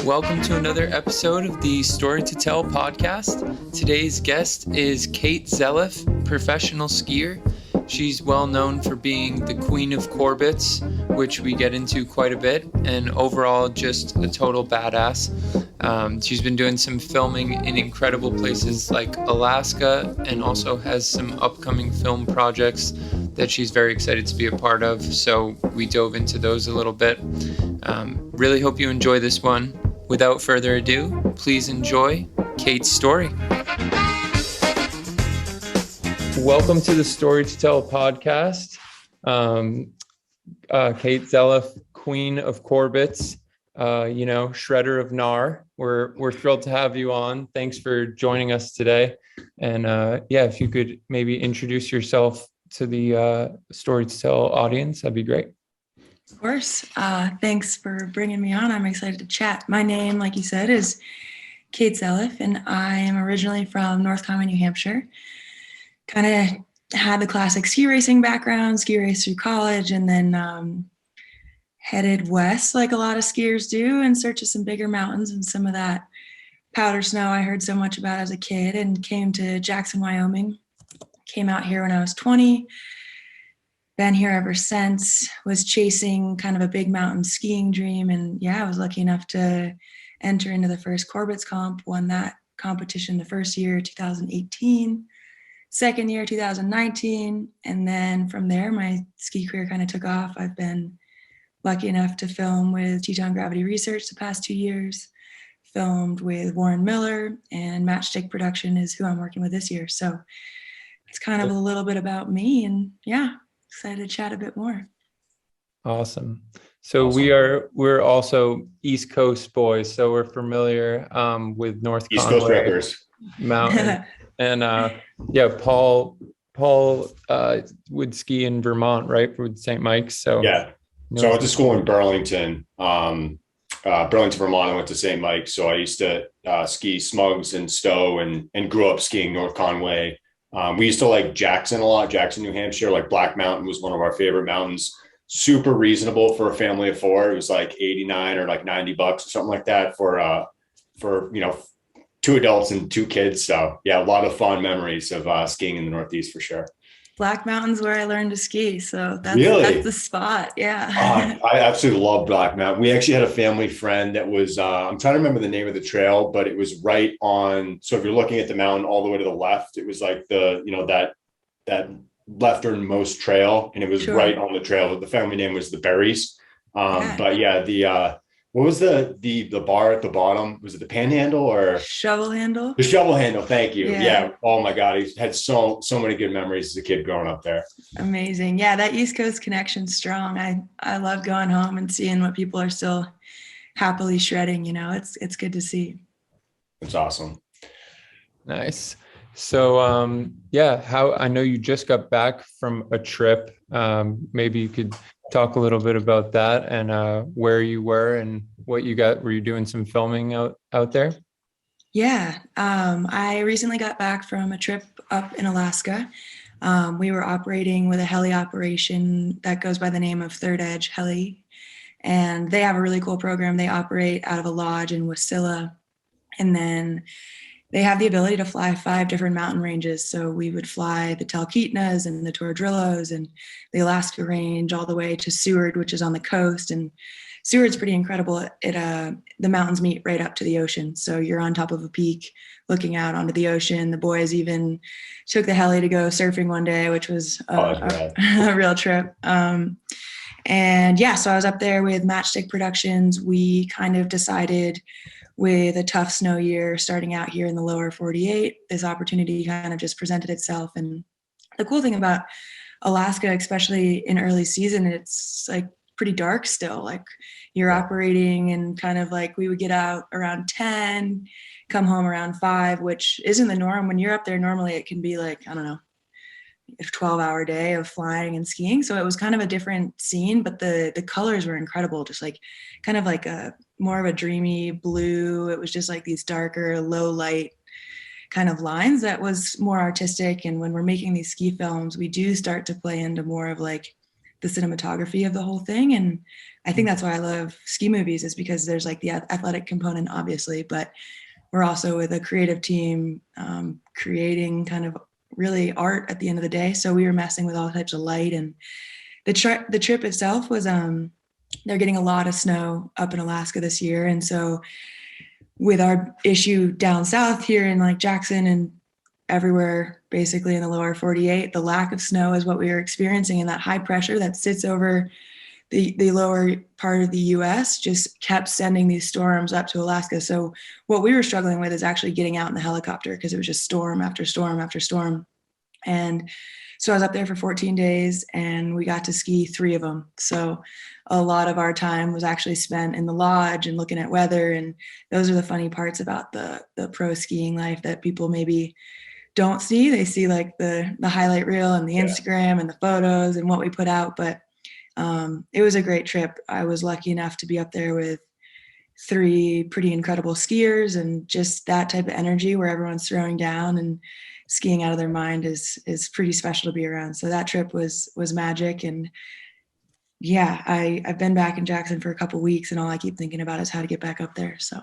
Welcome to another episode of the Story to Tell podcast. Today's guest is Caite Zeliff, professional skier. She's well known for being the queen of Corbetts, which we get into quite a bit, and overall just a total badass. She's been doing some filming in incredible places like Alaska, and also has some upcoming film projects that she's very excited to be a part of. So we dove into those a little bit. Really hope you enjoy this one. Without further ado, please enjoy Caite's story. Welcome to the Story to Tell podcast. Caite Zeliff, queen of Corbetts, shredder of Nar. We're thrilled to have you on. Thanks for joining us today. And if you could maybe introduce yourself to the Story to Tell audience, that'd be great. Of course. Thanks for bringing me on. I'm excited to chat. My name, like you said, is Caite Zeliff, and I am originally from North Conway, New Hampshire. Kind of had the classic ski racing background, ski race through college, and then headed west like a lot of skiers do in search of some bigger mountains and some of that powder snow I heard so much about as a kid, and came to Jackson, Wyoming. Came out here when I was 20. Been here ever since, was chasing kind of a big mountain skiing dream. And I was lucky enough to enter into the first Corbetts comp, won that competition the first year, 2018, second year, 2019. And then from there, my ski career kind of took off. I've been lucky enough to film with Teton Gravity Research the past 2 years, filmed with Warren Miller, and Matchstick Production is who I'm working with this year. So it's kind of a little bit about me, and excited to chat a bit more. Awesome. So we're also East Coast boys, so we're familiar with North East Conway Coast Wreckers Mountain. And Paul would ski in Vermont, right, with St. Mike's. So so I went to school in Burlington, Vermont. I went to St. Mike's, so I used to ski Smugs and Stowe, and grew up skiing North Conway. We used to like Jackson a lot, Jackson, New Hampshire. Like Black Mountain was one of our favorite mountains. Super reasonable for a family of four. It was like 89 or like $90 or something like that for 2 adults and 2 kids. So a lot of fond memories of skiing in the Northeast for sure. Black Mountain's where I learned to ski, so that's the spot. I absolutely love Black Mountain. We actually had a family friend that was I'm trying to remember the name of the trail, but it was right on. So if you're looking at the mountain all the way to the left, it was like the that lefternmost trail, and it was right on the trail. The family name was the Berries. What was the bar at the bottom? Was it the Panhandle or Shovel Handle? The Shovel Handle. Thank you. Yeah. Oh my God. I had so many good memories as a kid growing up there. Amazing. Yeah. That East Coast connection's strong. I love going home and seeing what people are still happily shredding. It's good to see. It's awesome. Nice. So, how I know you just got back from a trip. Maybe you could talk a little bit about that and where you were and what you got. Were you doing some filming out there? Yeah. I recently got back from a trip up in Alaska. We were operating with a heli operation that goes by the name of Third Edge Heli. And they have a really cool program. They operate out of a lodge in Wasilla. And then they have the ability to fly 5 different mountain ranges. So we would fly the Talkeetnas and the Torridillos and the Alaska Range all the way to Seward, which is on the coast. And Seward's pretty incredible. The mountains meet right up to the ocean. So you're on top of a peak looking out onto the ocean. The boys even took the heli to go surfing one day, which was a real trip. So I was up there with Matchstick Productions. We kind of decided, with a tough snow year starting out here in the lower 48, this opportunity kind of just presented itself. And the cool thing about Alaska, especially in early season, it's like pretty dark still. Like you're operating, and kind of like we would get out around 10, come home around 5, which isn't the norm. When you're up there, normally it can be like, I don't know, a 12-hour day of flying and skiing. So it was kind of a different scene, but the colors were incredible. Just like kind of like a more of a dreamy blue. It was just like these darker, low light kind of lines that was more artistic. And when we're making these ski films, we do start to play into more of like the cinematography of the whole thing. And I think that's why I love ski movies, is because there's like the athletic component, obviously, but we're also with a creative team creating kind of really art at the end of the day. So we were messing with all types of light, and the trip itself was they're getting a lot of snow up in Alaska this year. And so with our issue down south here in like Jackson and everywhere basically in the lower 48, the lack of snow is what we were experiencing, and that high pressure that sits over the lower part of the US just kept sending these storms up to Alaska. So what we were struggling with is actually getting out in the helicopter, because it was just storm after storm after storm. And so I was up there for 14 days and we got to ski 3 of them. So a lot of our time was actually spent in the lodge and looking at weather. And those are the funny parts about the pro skiing life that people maybe don't see. They see like the highlight reel and the Instagram and the photos and what we put out. But it was a great trip. I was lucky enough to be up there with 3 pretty incredible skiers, and just that type of energy where everyone's throwing down and skiing out of their mind is pretty special to be around. So that trip was magic. And yeah, I've been back in Jackson for a couple of weeks, and all I keep thinking about is how to get back up there. So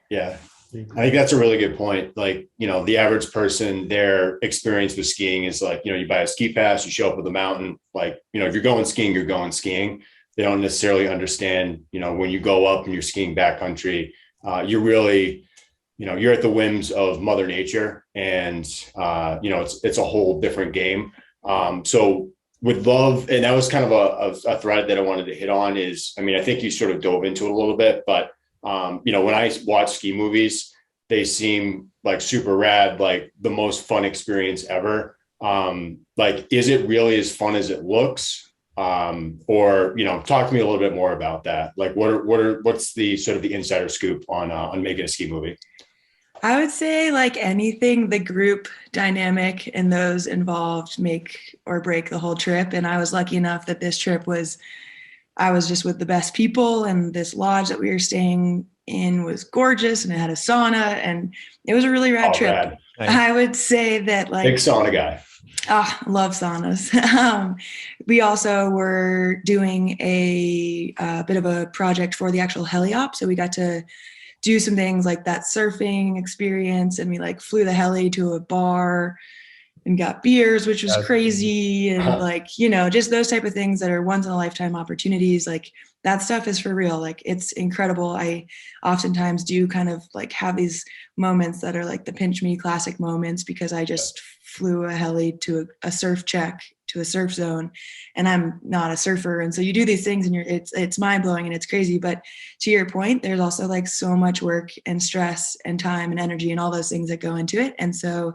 yeah, I think that's a really good point. Like, the average person, their experience with skiing is like, you buy a ski pass, you show up with a mountain. Like, if you're going skiing, you're going skiing. They don't necessarily understand, when you go up and you're skiing backcountry, you're really, you're at the whims of Mother Nature, and, it's a whole different game. So would love, and that was kind of a thread that I wanted to hit on is, I think you sort of dove into it a little bit, but when I watch ski movies, they seem like super rad, like the most fun experience ever. Like, is it really as fun as it looks? Or, talk to me a little bit more about that. Like, what's the sort of the insider scoop on making a ski movie? I would say, like anything, the group dynamic and those involved make or break the whole trip. And I was lucky enough that this trip I was just with the best people, and this lodge that we were staying in was gorgeous, and it had a sauna, and it was a really rad trip. Rad. Nice. I would say that, like, big sauna guy. Love saunas. We also were doing a bit of a project for the actual heli-op. So we got to do some things like that surfing experience, and we like flew the heli to a bar and got beers, which was crazy. And like, just those type of things that are once in a lifetime opportunities. Like, that stuff is for real. Like, it's incredible. I oftentimes do kind of like have these moments that are like the pinch me classic moments, because I just flew a heli to a surf check to a surf zone, and I'm not a surfer. And so you do these things and it's mind blowing and it's crazy. But to your point, there's also like so much work and stress and time and energy and all those things that go into it. And so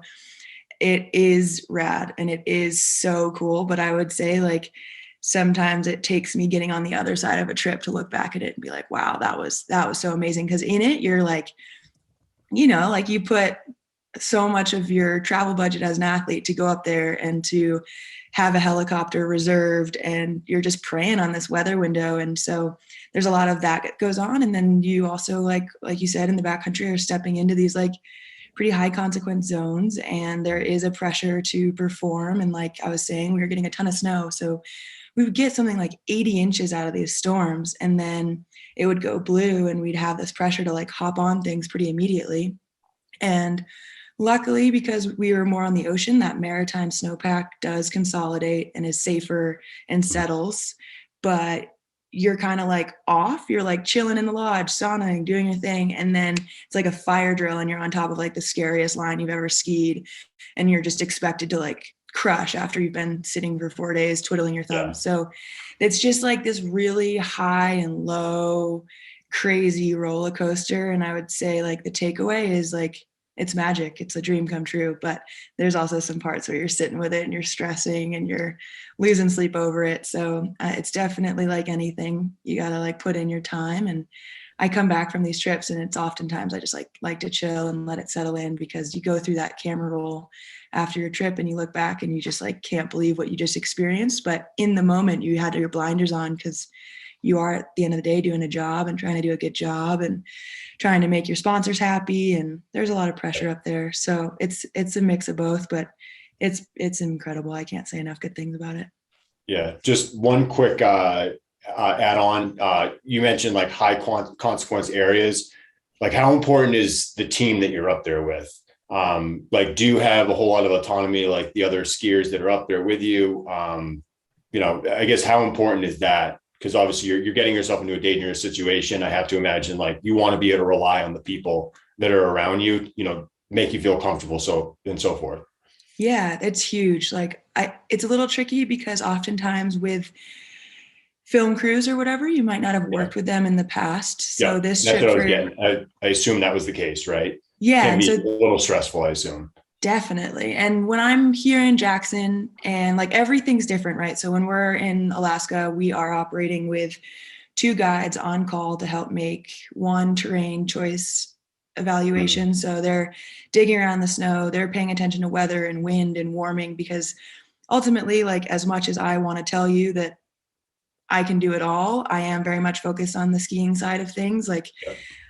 it is rad and it is so cool. But I would say, like, sometimes it takes me getting on the other side of a trip to look back at it and be like, wow, that was so amazing. Because in it, you're like, like you put so much of your travel budget as an athlete to go up there and to have a helicopter reserved, and you're just preying on this weather window. And so there's a lot of that goes on. And then you also, like you said, in the backcountry, are stepping into these like pretty high consequence zones, and there is a pressure to perform. And like I was saying, we were getting a ton of snow. So we would get something like 80 inches out of these storms, and then it would go blue, and we'd have this pressure to like hop on things pretty immediately. And luckily, because we were more on the ocean, that maritime snowpack does consolidate and is safer and settles. But you're kind of like off, you're like chilling in the lodge, saunaing, doing your thing. And then it's like a fire drill, and you're on top of like the scariest line you've ever skied. And you're just expected to like crush after you've been sitting for 4 days, twiddling your thumbs. Yeah. So it's just like this really high and low, crazy roller coaster. And I would say, like, the takeaway is like, it's magic. It's a dream come true. But there's also some parts where you're sitting with it and you're stressing and you're losing sleep over it. So it's definitely like anything. You got to like put in your time. And I come back from these trips, and it's oftentimes I just like to chill and let it settle in, because you go through that camera roll after your trip and you look back and you just like can't believe what you just experienced. But in the moment, you had your blinders on, because you are at the end of the day doing a job and trying to do a good job and trying to make your sponsors happy. And there's a lot of pressure up there. So it's a mix of both, but it's incredible. I can't say enough good things about it. Yeah. Just one quick add on. You mentioned like high consequence areas. Like, how important is the team that you're up there with? Like, do you have a whole lot of autonomy like the other skiers that are up there with you? I guess how important is that? Because obviously you're getting yourself into a dangerous situation. I have to imagine like you want to be able to rely on the people that are around you, make you feel comfortable, so and so forth. Yeah, it's huge. Like it's a little tricky because oftentimes with film crews or whatever, you might not have worked with them in the past. So this that's trip what I was getting. I assume that was the case, right? Yeah. Can be so a little stressful, I assume. Definitely. And when I'm here in Jackson and like everything's different, right? So when we're in Alaska, we are operating with 2 guides on call to help make one terrain choice evaluation. Mm-hmm. So they're digging around the snow, they're paying attention to weather and wind and warming, because ultimately, like as much as I want to tell you that I can do it all, I am very much focused on the skiing side of things. Like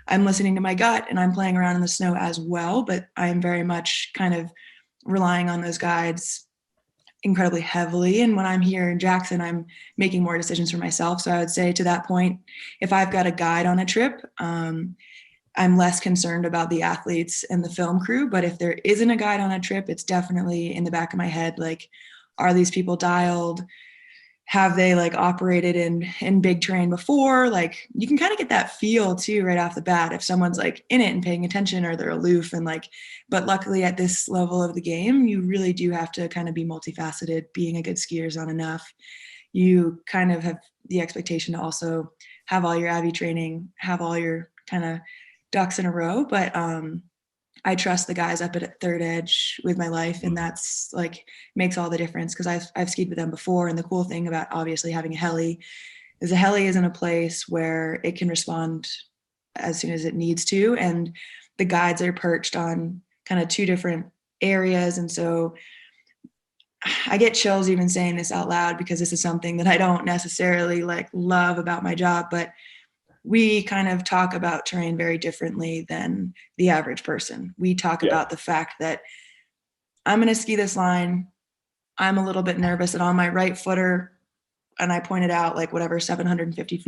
I'm listening to my gut and I'm playing around in the snow as well, but I'm very much kind of relying on those guides incredibly heavily. And when I'm here in Jackson, I'm making more decisions for myself. So I would say to that point, if I've got a guide on a trip, I'm less concerned about the athletes and the film crew. But if there isn't a guide on a trip, it's definitely in the back of my head, like, are these people dialed? Have they like operated in big terrain before? Like you can kind of get that feel too right off the bat if someone's like in it and paying attention, or they're aloof. And like, but luckily at this level of the game, you really do have to kind of be multifaceted. Being a good skier is not enough. You kind of have the expectation to also have all your AVI training, have all your kind of ducks in a row. But I trust the guys up at Third Edge with my life, and that's like makes all the difference, because I've skied with them before. And the cool thing about obviously having a heli is a heli is in a place where it can respond as soon as it needs to, and the guides are perched on kind of 2 different areas. And so I get chills even saying this out loud, because this is something that I don't necessarily like love about my job, but we kind of talk about terrain very differently than the average person. We talk about the fact that I'm going to ski this line. I'm a little bit nervous that on my right footer, and I pointed out like whatever, 750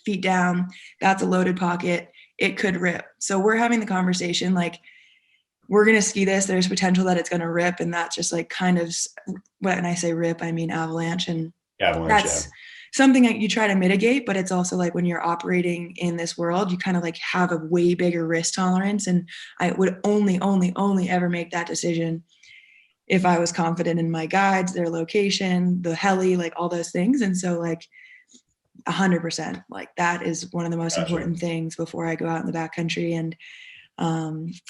feet down, that's a loaded pocket. It could rip. So we're having the conversation like, we're going to ski this. There's potential that it's going to rip. And that's just like kind of, when I say rip, I mean avalanche. And that's something that you try to mitigate, but it's also like when you're operating in this world, you kind of like have a way bigger risk tolerance. And I would only ever make that decision if I was confident in my guides, their location, the heli, like all those things. And so like 100%, like that is one of the most important things before I go out in the backcountry. And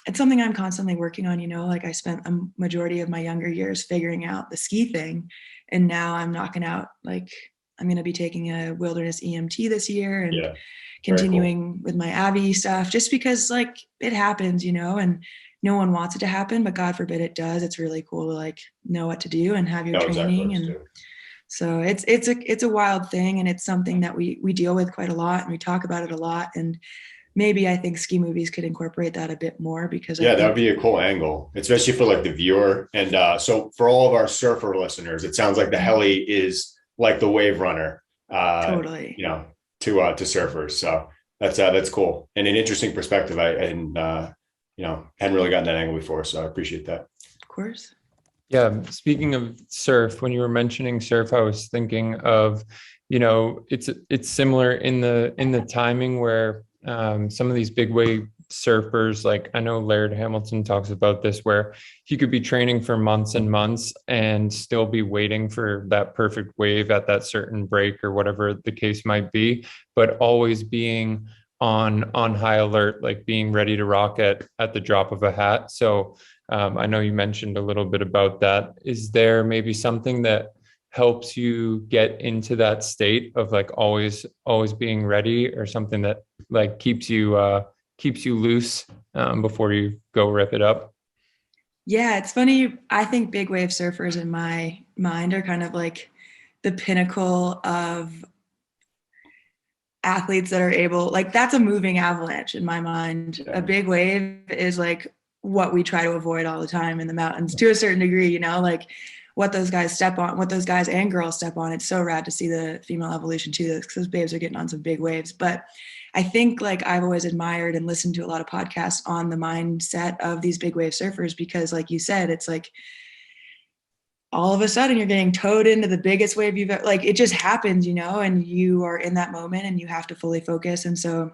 it's something I'm constantly working on, like I spent a majority of my younger years figuring out the ski thing. And now I'm knocking out, like, I'm going to be taking a wilderness EMT this year and continuing with my AVI stuff, just because like it happens, and no one wants it to happen, but God forbid it does. It's really cool to like know what to do and have your training. And so it's a wild thing. And it's something that we deal with quite a lot, and we talk about it a lot. And maybe I think ski movies could incorporate that a bit more, because that would be a cool angle, especially for like the viewer. And so for all of our surfer listeners, it sounds like the heli is like the wave runner, totally, to surfers. So that's cool. And an interesting perspective. I hadn't really gotten that angle before. So I appreciate that. Of course. Yeah. Speaking of surf, when you were mentioning surf, I was thinking of, it's similar in the timing where some of these big wave surfers, like I know Laird Hamilton talks about this, where he could be training for months and months and still be waiting for that perfect wave at that certain break or whatever the case might be, but always being on high alert, like being ready to rock at the drop of a hat. So I know you mentioned a little bit about that. Is there maybe something that helps you get into that state of like always being ready, or something that like keeps you loose before you go rip it up? Yeah, it's funny. I think big wave surfers in my mind are kind of like the pinnacle of athletes that are able, like that's a moving avalanche in my mind. Yeah. A big wave is like what we try to avoid all the time in the mountains to a certain degree, like what those guys step on, what those guys and girls step on. It's so rad to see the female evolution too, because those babes are getting on some big waves. But I think like I've always admired and listened to a lot of podcasts on the mindset of these big wave surfers, because like you said, it's like all of a sudden you're getting towed into the biggest wave you've ever, like it just happens, you know, and you are in that moment and you have to fully focus. And so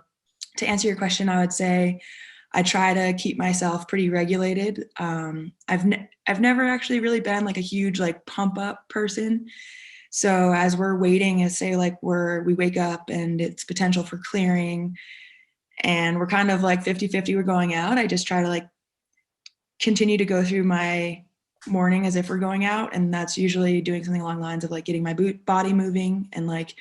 to answer your question, I would say I try to keep myself pretty regulated. I've never actually really been like a huge like pump up person. So as we're waiting, as say like we wake up and it's potential for clearing and we're kind of like 50-50 we're going out, I just try to like continue to go through my morning as if we're going out. And that's usually doing something along the lines of like getting my body moving and like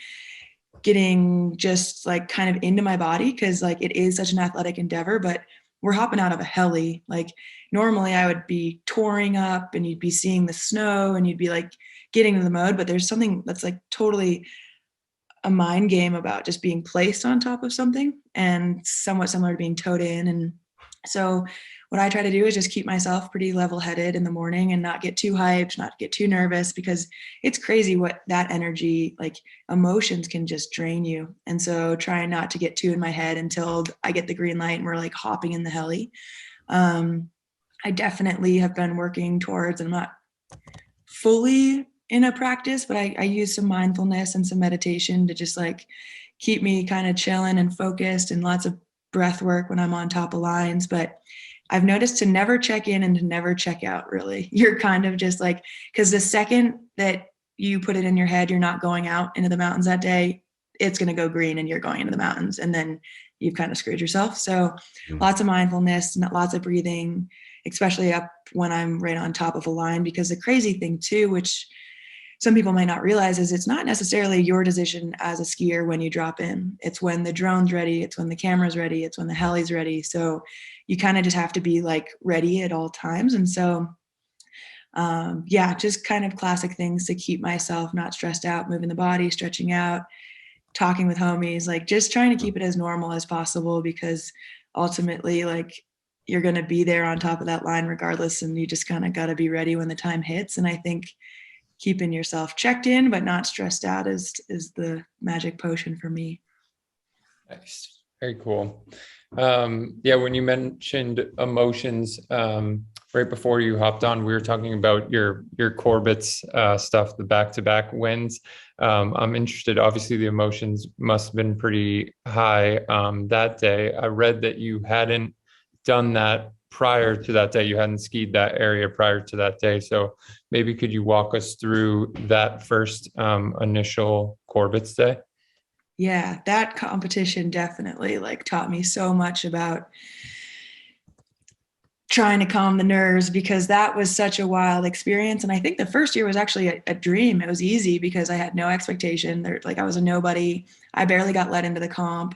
getting just like kind of into my body, because like it is such an athletic endeavor. But we're hopping out of a heli. Like normally I would be touring up and you'd be seeing the snow and you'd be like getting in the mode, but there's something that's like totally a mind game about just being placed on top of something, and somewhat similar to being towed in. And so what I try to do is just keep myself pretty level-headed in the morning and not get too hyped, not get too nervous, because it's crazy what that energy, like emotions can just drain you. And so trying not to get too in my head until I get the green light and we're like hopping in the heli. I definitely have been working towards, I'm not fully in a practice, but I use some mindfulness and some meditation to just like keep me kind of chilling and focused, and lots of breath work when I'm on top of lines. But I've noticed to never check in and to never check out, really. You're kind of just like, because the second that you put it in your head, you're not going out into the mountains that day, it's going to go green and you're going into the mountains, and then you've kind of screwed yourself. So lots of mindfulness, lots of breathing, especially up when I'm right on top of a line. Because the crazy thing too, which some people might not realize, is it's not necessarily your decision as a skier when you drop in. It's when the drone's ready, it's when the camera's ready, it's when the heli's ready. So you kind of just have to be like ready at all times. And so, just kind of classic things to keep myself not stressed out, moving the body, stretching out, talking with homies, like just trying to keep it as normal as possible, because ultimately like you're going to be there on top of that line regardless. And you just kind of got to be ready when the time hits. And I think keeping yourself checked in, but not stressed out is the magic potion for me. Nice. Very cool. When you mentioned emotions, right before you hopped on, we were talking about your Corbett's stuff, the back-to-back wins. I'm interested, obviously the emotions must have been pretty high that day. I read that you hadn't done that prior to that day. You hadn't skied that area prior to that day. So maybe could you walk us through that first initial Corbett's day? Yeah, that competition definitely like taught me so much about trying to calm the nerves, because that was such a wild experience. And I think the first year was actually a dream. It was easy because I had no expectation. Like I was a nobody. I barely got let into the comp.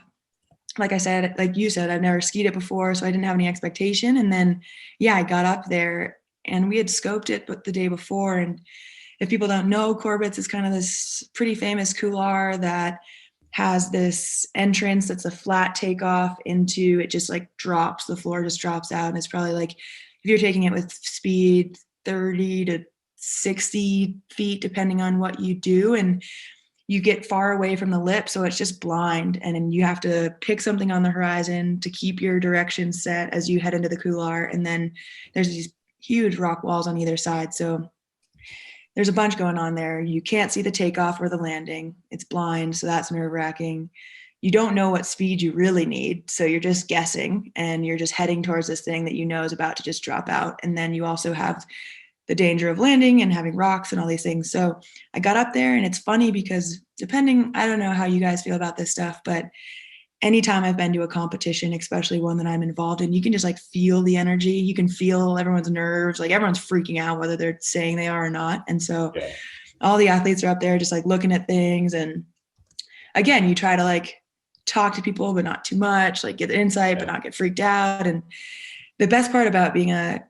Like I said, like you said, I've never skied it before, so I didn't have any expectation. And then, I got up there and we had scoped it the day before. And if people don't know, Corbett's is kind of this pretty famous couloir that has this entrance that's a flat takeoff into, it just like drops, the floor just drops out. And it's probably like, if you're taking it with speed, 30 to 60 feet, depending on what you do. And you get far away from the lip, so it's just blind. And then you have to pick something on the horizon to keep your direction set as you head into the couloir. And then there's these huge rock walls on either side. So there's a bunch going on there. You can't see the takeoff or the landing. It's blind, so that's nerve-wracking. You don't know what speed you really need, so you're just guessing, and you're just heading towards this thing that you know is about to just drop out. And then you also have the danger of landing and having rocks and all these things. So I got up there, and it's funny because I don't know how you guys feel about this stuff, but anytime I've been to a competition, especially one that I'm involved in, you can just like feel the energy. You can feel everyone's nerves. Like everyone's freaking out, whether they're saying they are or not. And so all the athletes are up there just like looking at things. And again, you try to like talk to people, but not too much, like get the insight, but not get freaked out. And the best part about being a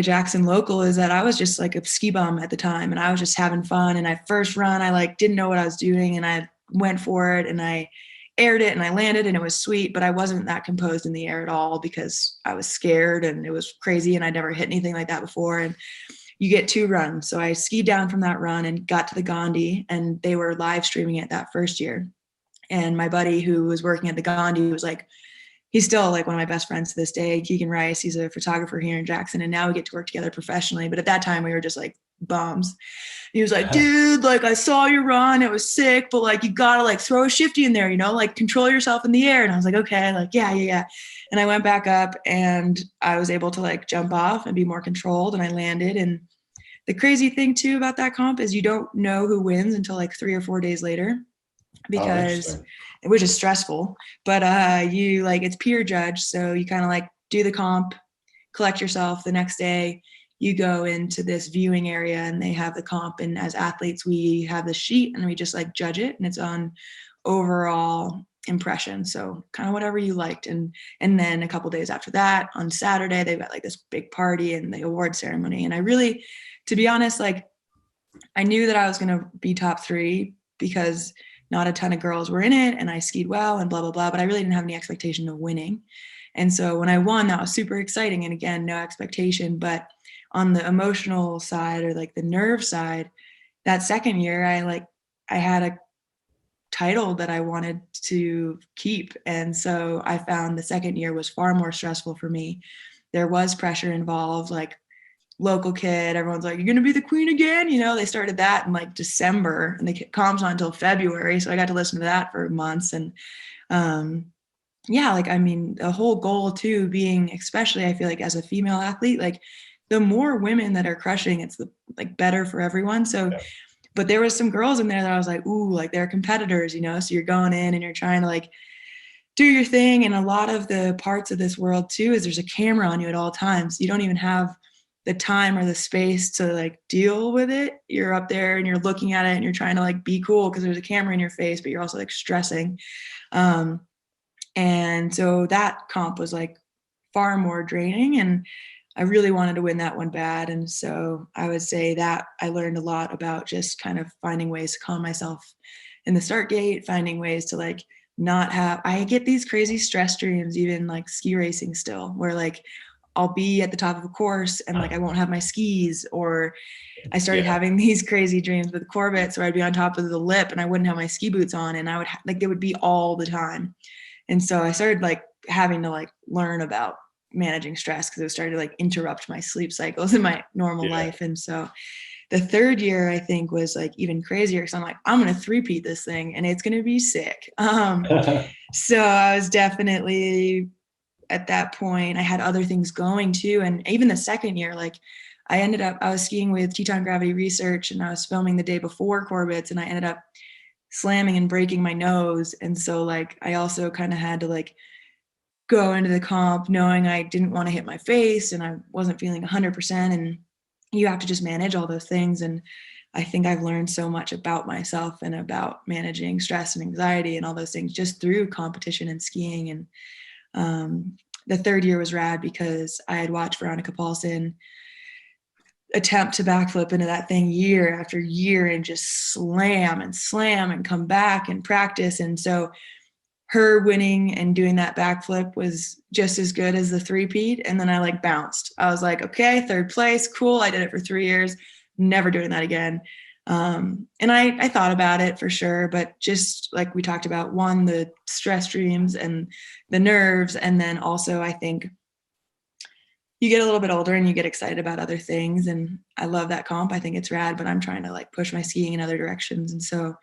Jackson local is that I was just like a ski bum at the time, and I was just having fun. And I first run, I like didn't know what I was doing, and I went for it and I aired it and I landed, and it was sweet, but I wasn't that composed in the air at all because I was scared and it was crazy and I'd never hit anything like that before. And you get 2 runs. So I skied down from that run and got to the Gandhi, and they were live streaming it that first year. And my buddy who was working at the Gandhi was like, he's still like one of my best friends to this day, Keegan Rice. He's a photographer here in Jackson, and now we get to work together professionally. But at that time we were just like bums. He was like, dude, like I saw your run, it was sick, but like you gotta like throw a shifty in there, you know, like control yourself in the air. And I was like, okay, like yeah. And I went back up and I was able to like jump off and be more controlled, and I landed. And the crazy thing too about that comp is you don't know who wins until like 3 or 4 days later, because which is stressful, but you like, it's peer judged. So you kind of like do the comp, collect yourself. The next day you go into this viewing area and they have the comp. And as athletes, we have the sheet and we just like judge it, and it's on overall impression. So kind of whatever you liked. And then a couple days after that, on Saturday, they've got like this big party and the award ceremony. And I really, to be honest, like I knew that I was going to be top 3 because not a ton of girls were in it and I skied well and blah, blah, blah, but I really didn't have any expectation of winning. And so when I won, that was super exciting. And again, no expectation, but on the emotional side or like the nerve side, that second year, I had a title that I wanted to keep. And so I found the second year was far more stressful for me. There was pressure involved, like local kid, everyone's like, you're going to be the queen again. You know, they started that in like December and the comp's on until February. So I got to listen to that for months. And yeah, like, I mean, the whole goal too, being, especially I feel like as a female athlete, like the more women that are crushing, it's like better for everyone. So, but there was some girls in there that I was like, ooh, like they're competitors, you know? So you're going in and you're trying to like do your thing. And a lot of the parts of this world too, is there's a camera on you at all times. You don't even have the time or the space to like deal with it. You're up there and you're looking at it and you're trying to like be cool because there's a camera in your face, but you're also like stressing. And so that comp was like far more draining, and I really wanted to win that one bad. And so I would say that I learned a lot about just kind of finding ways to calm myself in the start gate, finding ways to like not have, I get these crazy stress dreams, even like ski racing still, where like I'll be at the top of a course and like I won't have my skis, or I started having these crazy dreams with Corbett's where I'd be on top of the lip and I wouldn't have my ski boots on, and I would like they would be all the time. And so I started like having to like learn about managing stress because it was starting to like interrupt my sleep cycles in my normal life. And so the third year I think was like even crazier because I'm like, I'm going to 3-peat this thing and it's going to be sick. So I was definitely at that point, I had other things going too. And even the second year, like I was skiing with Teton Gravity Research and I was filming the day before Corbett's, and I ended up slamming and breaking my nose. And so like, I also kind of had to like go into the comp knowing I didn't want to hit my face and I wasn't feeling 100%. And you have to just manage all those things. And I think I've learned so much about myself and about managing stress and anxiety and all those things just through competition and skiing. And the third year was rad because I had watched Veronica Paulson attempt to backflip into that thing year after year and just slam and come back and practice. And so her winning and doing that backflip was just as good as the 3-peat. And then I like bounced. I was like, okay, third place, cool. I did it for 3 years, never doing that again. And I thought about it for sure, but just like we talked about, one, the stress dreams and the nerves. And then also I think you get a little bit older and you get excited about other things. And I love that comp. I think it's rad, but I'm trying to like push my skiing in other directions. And so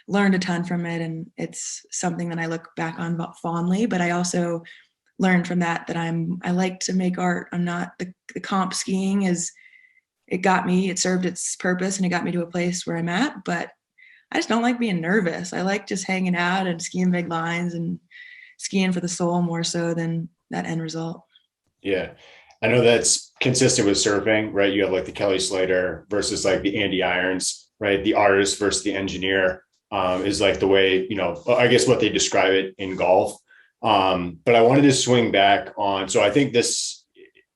learned a ton from it. And it's something that I look back on fondly, but I also learned from that I like to make art. I'm not the comp skiing it served its purpose and it got me to a place where I'm at, but I just don't like being nervous. I like just hanging out and skiing big lines and skiing for the soul more so than that end result. Yeah. I know that's consistent with surfing, right? You have like the Kelly Slater versus like the Andy Irons, right? The artist versus the engineer is like the way, I guess what they describe it in golf. But I wanted to swing back on, so I think this,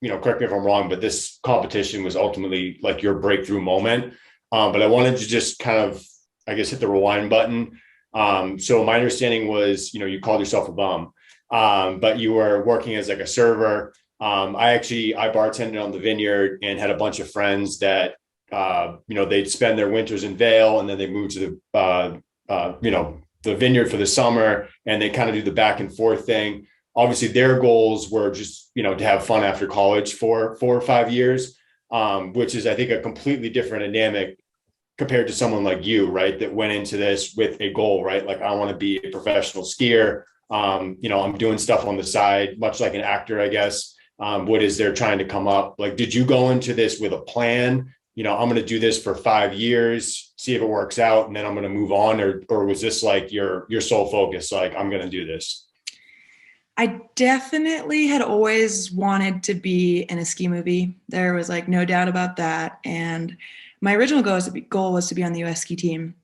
correct me if I'm wrong, but this competition was ultimately like your breakthrough moment. But I wanted to just kind of, I guess, hit the rewind button. So my understanding was, you called yourself a bum, but you were working as like a server. I bartended on the Vineyard and had a bunch of friends that, they'd spend their winters in Vail and then they moved to the Vineyard for the summer, and they kind of do the back and forth thing. Obviously their goals were just, to have fun after college for 4 or 5 years, which is, I think, a completely different dynamic compared to someone like you, right? That went into this with a goal, right? Like, I want to be a professional skier. I'm doing stuff on the side, much like an actor, I guess. What is there trying to come up? Like, did you go into this with a plan? I'm going to do this for 5 years, see if it works out, and then I'm going to move on. Or was this like your sole focus? Like, I'm going to do this. I definitely had always wanted to be in a ski movie. There was like no doubt about that. And my original goal was to be on the US ski team.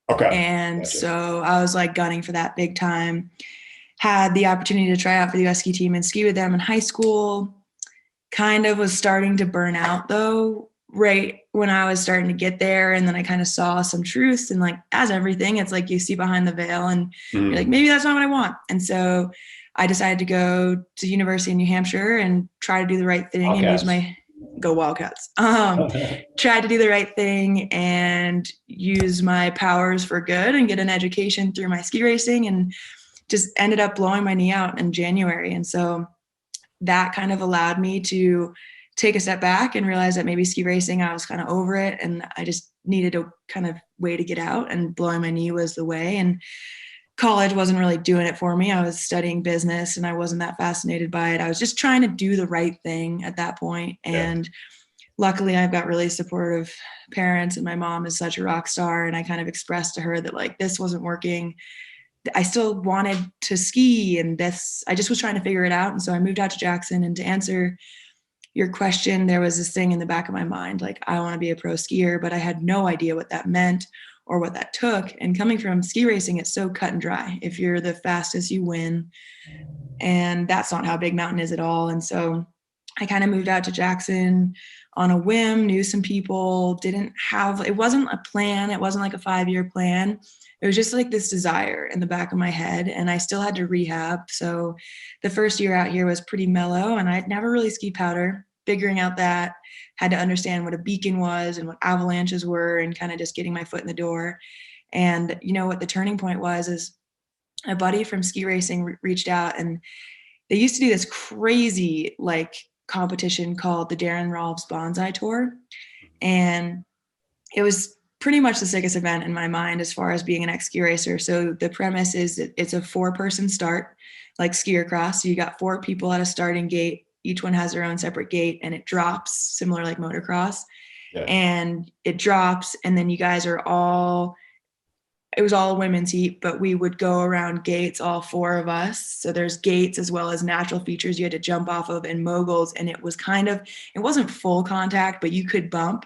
Okay. And Gotcha. so I was like gunning for that big time. Had the opportunity to try out for the US ski team and ski with them in high school. Kind of was starting to burn out though, right when I was starting to get there. And then I kind of saw some truths, and like, as everything, it's like you see behind the veil and you're like, maybe that's not what I want. And so I decided to go to university in New Hampshire and try to do the right thing Wildcats. and go Wildcats. Tried to do the right thing and use my powers for good and get an education through my ski racing, and just ended up blowing my knee out in January. And so that kind of allowed me to take a step back and realize that maybe ski racing, I was kind of over it and I just needed a kind of way to get out, and blowing my knee was the way. And college wasn't really doing it for me. I was studying business and I wasn't that fascinated by it. I was just trying to do the right thing at that point. And luckily I've got really supportive parents, and my mom is such a rock star. And I kind of expressed to her that like, this wasn't working. I still wanted to ski, and I just was trying to figure it out. And so I moved out to Jackson. And to answer your question, there was this thing in the back of my mind, like, I want to be a pro skier, but I had no idea what that meant or what that took. And coming from ski racing, it's so cut and dry. If you're the fastest, you win. And that's not how Big Mountain is at all. And so I kind of moved out to Jackson on a whim, knew some people, it wasn't a plan. It wasn't like a 5-year plan. It was just like this desire in the back of my head, and I still had to rehab. So the first year out here was pretty mellow, and I'd never really skied powder. Figuring out that, had to understand what a beacon was and what avalanches were, and kind of just getting my foot in the door. And what the turning point was is a buddy from ski racing reached out, and they used to do this crazy like competition called the Darren Rolfs Bonsai Tour. And it was pretty much the sickest event in my mind as far as being an ex-ski racer. So the premise is that it's a 4-person start, like skier cross. So you got 4 people at a starting gate. Each one has their own separate gate, and it drops similar like motocross. Yeah. And it drops, and then you guys it was all a women's heat, but we would go around gates, all 4 of us. So there's gates as well as natural features you had to jump off of, and moguls. And it was it wasn't full contact, but you could bump.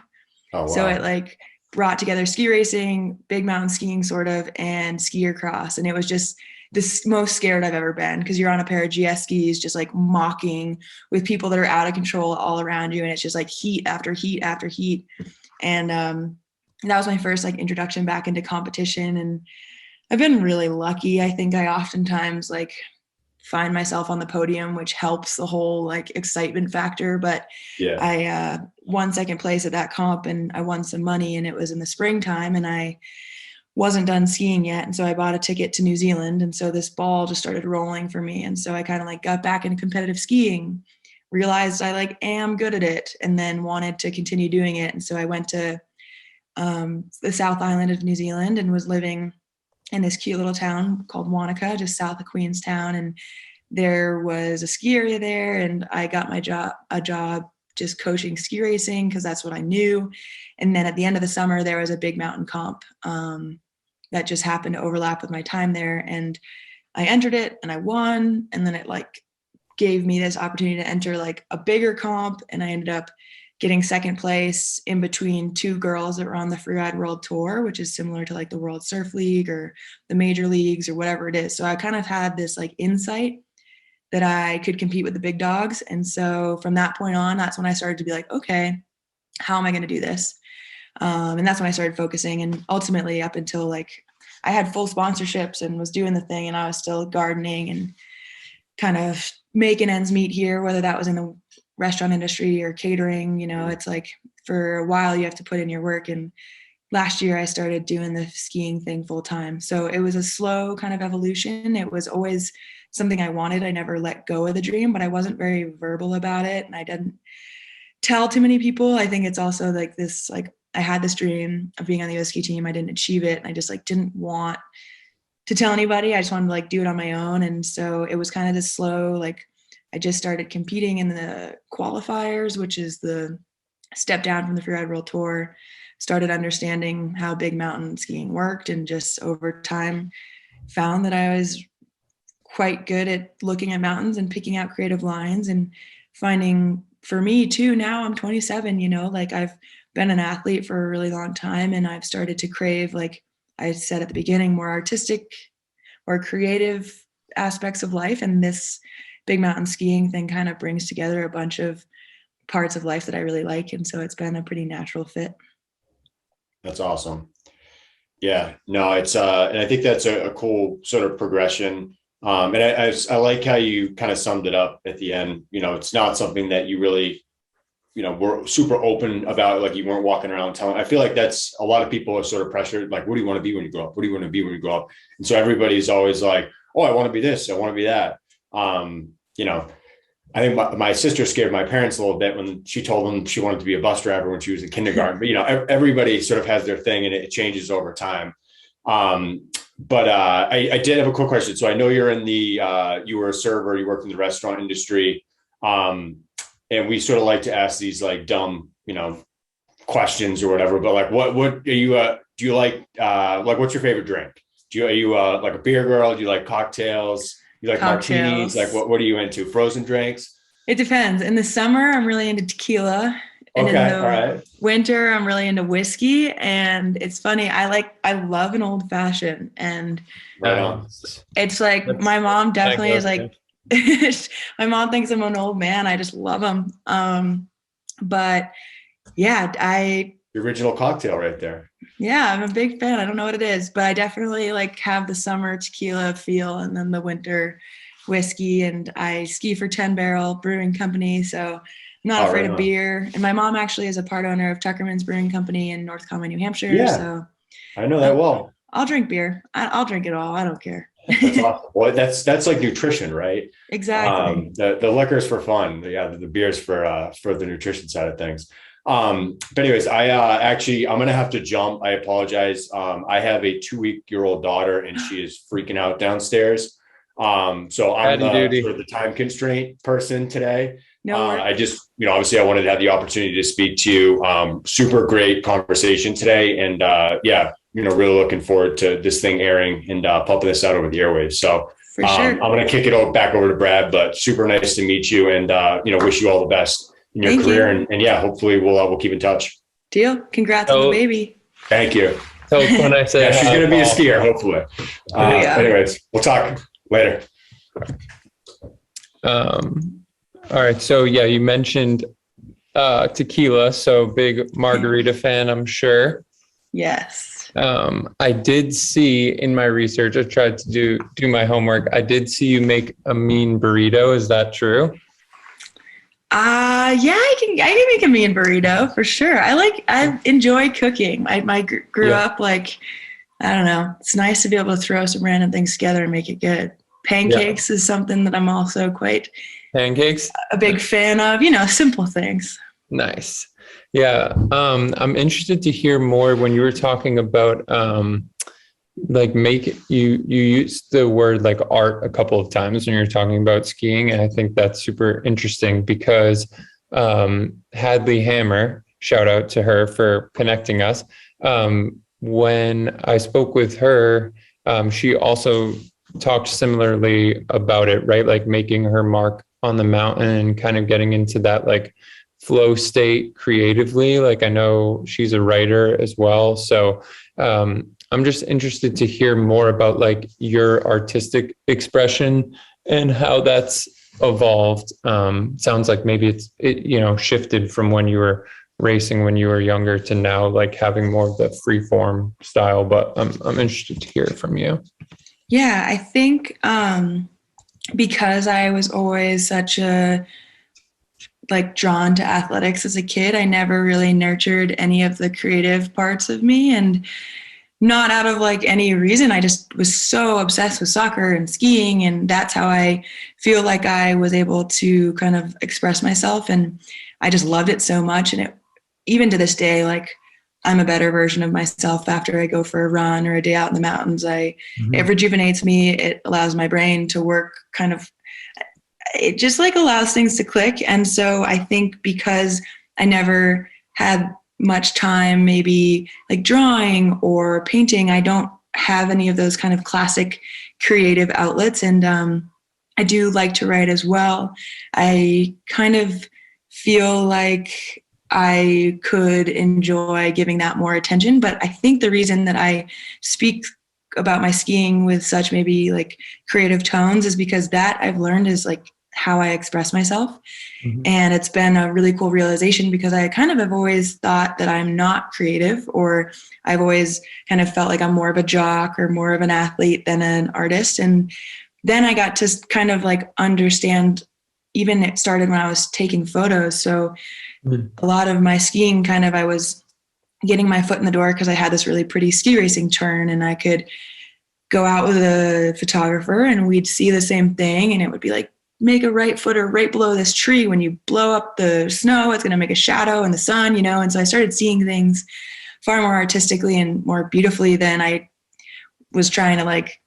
Oh, wow. So it like brought together ski racing, big mountain skiing sort of, and skier cross. And it was just the most scared I've ever been, because you're on a pair of GS skis just like mocking with people that are out of control all around you. And it's just like heat after heat after heat. And that was my first like introduction back into competition. And I've been really lucky. I think I oftentimes like find myself on the podium, which helps the whole like excitement factor. But yeah, I won second place at that comp, and I won some money, and it was in the springtime, and I wasn't done skiing yet. And so I bought a ticket to New Zealand. And so this ball just started rolling for me. And so I kind of like got back into competitive skiing, realized I like am good at it, and then wanted to continue doing it. And so I went to the South Island of New Zealand and was living in this cute little town called Wanaka, just south of Queenstown. And there was a ski area there, and I got a job just coaching ski racing, because that's what I knew. And then at the end of the summer, there was a big mountain comp that just happened to overlap with my time there. And I entered it and I won. And then it like gave me this opportunity to enter like a bigger comp. And I ended up getting second place in between 2 girls that were on the Freeride World Tour, which is similar to like the World Surf League or the major leagues or whatever it is. So I kind of had this like insight that I could compete with the big dogs. And so from that point on, that's when I started to be like, okay, how am I going to do this? And that's when I started focusing. And ultimately up until like I had full sponsorships and was doing the thing, and I was still gardening and kind of making ends meet here, whether that was in the restaurant industry or catering, it's like for a while you have to put in your work. And last year I started doing the skiing thing full time. So it was a slow kind of evolution. It was always something I wanted. I never let go of the dream, but I wasn't very verbal about it. And I didn't tell too many people. I think it's also like this, like I had this dream of being on the US ski team. I didn't achieve it. And I just like didn't want to tell anybody. I just wanted to like do it on my own. And so it was kind of this slow, like I just started competing in the qualifiers, which is the step down from the Freeride World Tour, started understanding how big mountain skiing worked, and just over time found that I was quite good at looking at mountains and picking out creative lines, and finding for me too, now I'm 27, like I've been an athlete for a really long time, and I've started to crave, like I said at the beginning, more artistic or creative aspects of life. And this big mountain skiing thing kind of brings together a bunch of parts of life that I really like. And so it's been a pretty natural fit. That's awesome. Yeah, no, it's, and I think that's a cool sort of progression. And I like how you kind of summed it up at the end. It's not something that you really, were super open about, like you weren't walking around telling. I feel like that's a lot of people are sort of pressured. Like, what do you want to be when you grow up? What do you want to be when you grow up? And so everybody's always like, oh, I want to be this. I want to be that. I think my sister scared my parents a little bit when she told them she wanted to be a bus driver when she was in kindergarten. But, everybody sort of has their thing, and it changes over time. But I did have a quick question. So I know you're in you were a server, you worked in the restaurant industry. And we sort of like to ask these like dumb, questions or whatever, but like, what are you, do you like what's your favorite drink? Are you like a beer girl? Do you like cocktails? You like Cocktails. martinis? Like what are you into? Frozen drinks? It depends. In the summer, I'm really into tequila. And in the winter, I'm really into whiskey. And it's funny, I love an old fashioned. And it's like, my mom definitely is like, my mom thinks I'm an old man. I just love them. But yeah, the original cocktail right there. Yeah, I'm a big fan. I don't know what it is, but I definitely like have the summer tequila feel, and then the winter whiskey. And I ski for 10 Barrel Brewing Company, so I'm not afraid of beer. And my mom actually is a part owner of Tuckerman's Brewing Company in North Conway, New Hampshire. Yeah, so I know that well. I'll drink beer. I'll drink it all. I don't care. That's awesome. Well, that's like nutrition, right? Exactly. The liquor's for fun. Yeah, the beer's for the nutrition side of things. But anyways, I'm going to have to jump. I apologize. I have a 2-week-old daughter, and she is freaking out downstairs. So I'm sort of the time constraint person today. No, I just, obviously I wanted to have the opportunity to speak to you. Super great conversation today. And, really looking forward to this thing airing and, pumping this out over the airwaves. So for sure. I'm going to kick it back over to Brad, but super nice to meet you, and, wish you all the best in your career. And yeah, hopefully we'll keep in touch. Deal. Congrats on the baby. Thank you. So when I say she's going to be a skier, hopefully. Anyways, we'll talk later. All right. So yeah, you mentioned tequila. So big margarita fan, I'm sure. Yes. I did see in my research, I tried to do my homework. I did see you make a mean burrito. Is that true? Yeah, I can make a mean burrito for sure. I enjoy cooking. I grew up like, I don't know. It's nice to be able to throw some random things together and make it good. Pancakes is something that I'm also quite a big fan of, simple things. Nice. Yeah. I'm interested to hear more when you were talking about, you used the word like art a couple of times when you're talking about skiing. And I think that's super interesting because, Hadley Hammer, shout out to her for connecting us. When I spoke with her, she also talked similarly about it, right? Like making her mark on the mountain and kind of getting into that like flow state creatively. Like I know she's a writer as well. So I'm just interested to hear more about like your artistic expression and how that's evolved. Sounds like maybe it shifted from when you were racing when you were younger to now like having more of the free form style, but I'm interested to hear it from you. Yeah, I think because I was always such a like drawn to athletics as a kid. I never really nurtured any of the creative parts of me, and not out of like any reason. I just was so obsessed with soccer and skiing, and that's how I feel like I was able to kind of express myself. And I just loved it so much. And even to this day, like, I'm a better version of myself after I go for a run or a day out in the mountains. It rejuvenates me. It allows my brain to work it just like allows things to click. And so I think because I never had much time, maybe like drawing or painting, I don't have any of those kind of classic creative outlets. And I do like to write as well. I kind of feel like I could enjoy giving that more attention. But I think the reason that I speak about my skiing with such maybe like creative tones is because that I've learned is like how I express myself. And it's been a really cool realization, because I kind of have always thought that I'm not creative, or I've always kind of felt like I'm more of a jock or more of an athlete than an artist. And then I got to kind of like understand, even it started when I was taking photos. So a lot of my skiing I was getting my foot in the door because I had this really pretty ski racing turn, and I could go out with a photographer and we'd see the same thing. And it would be like, make a right footer right below this tree. When you blow up the snow, it's going to make a shadow in the sun, And so I started seeing things far more artistically and more beautifully than I was trying to like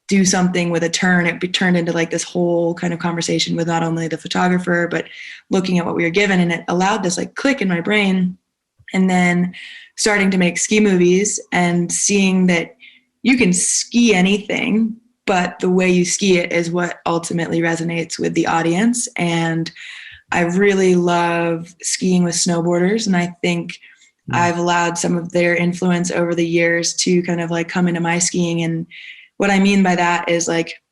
do something with a turn. It turned into like this whole kind of conversation with not only the photographer, but looking at what we were given. And it allowed this like click in my brain. And then starting to make ski movies and seeing that you can ski anything, but the way you ski it is what ultimately resonates with the audience. And I really love skiing with snowboarders. And I think I've allowed some of their influence over the years to kind of like come into my skiing. And what I mean by that is like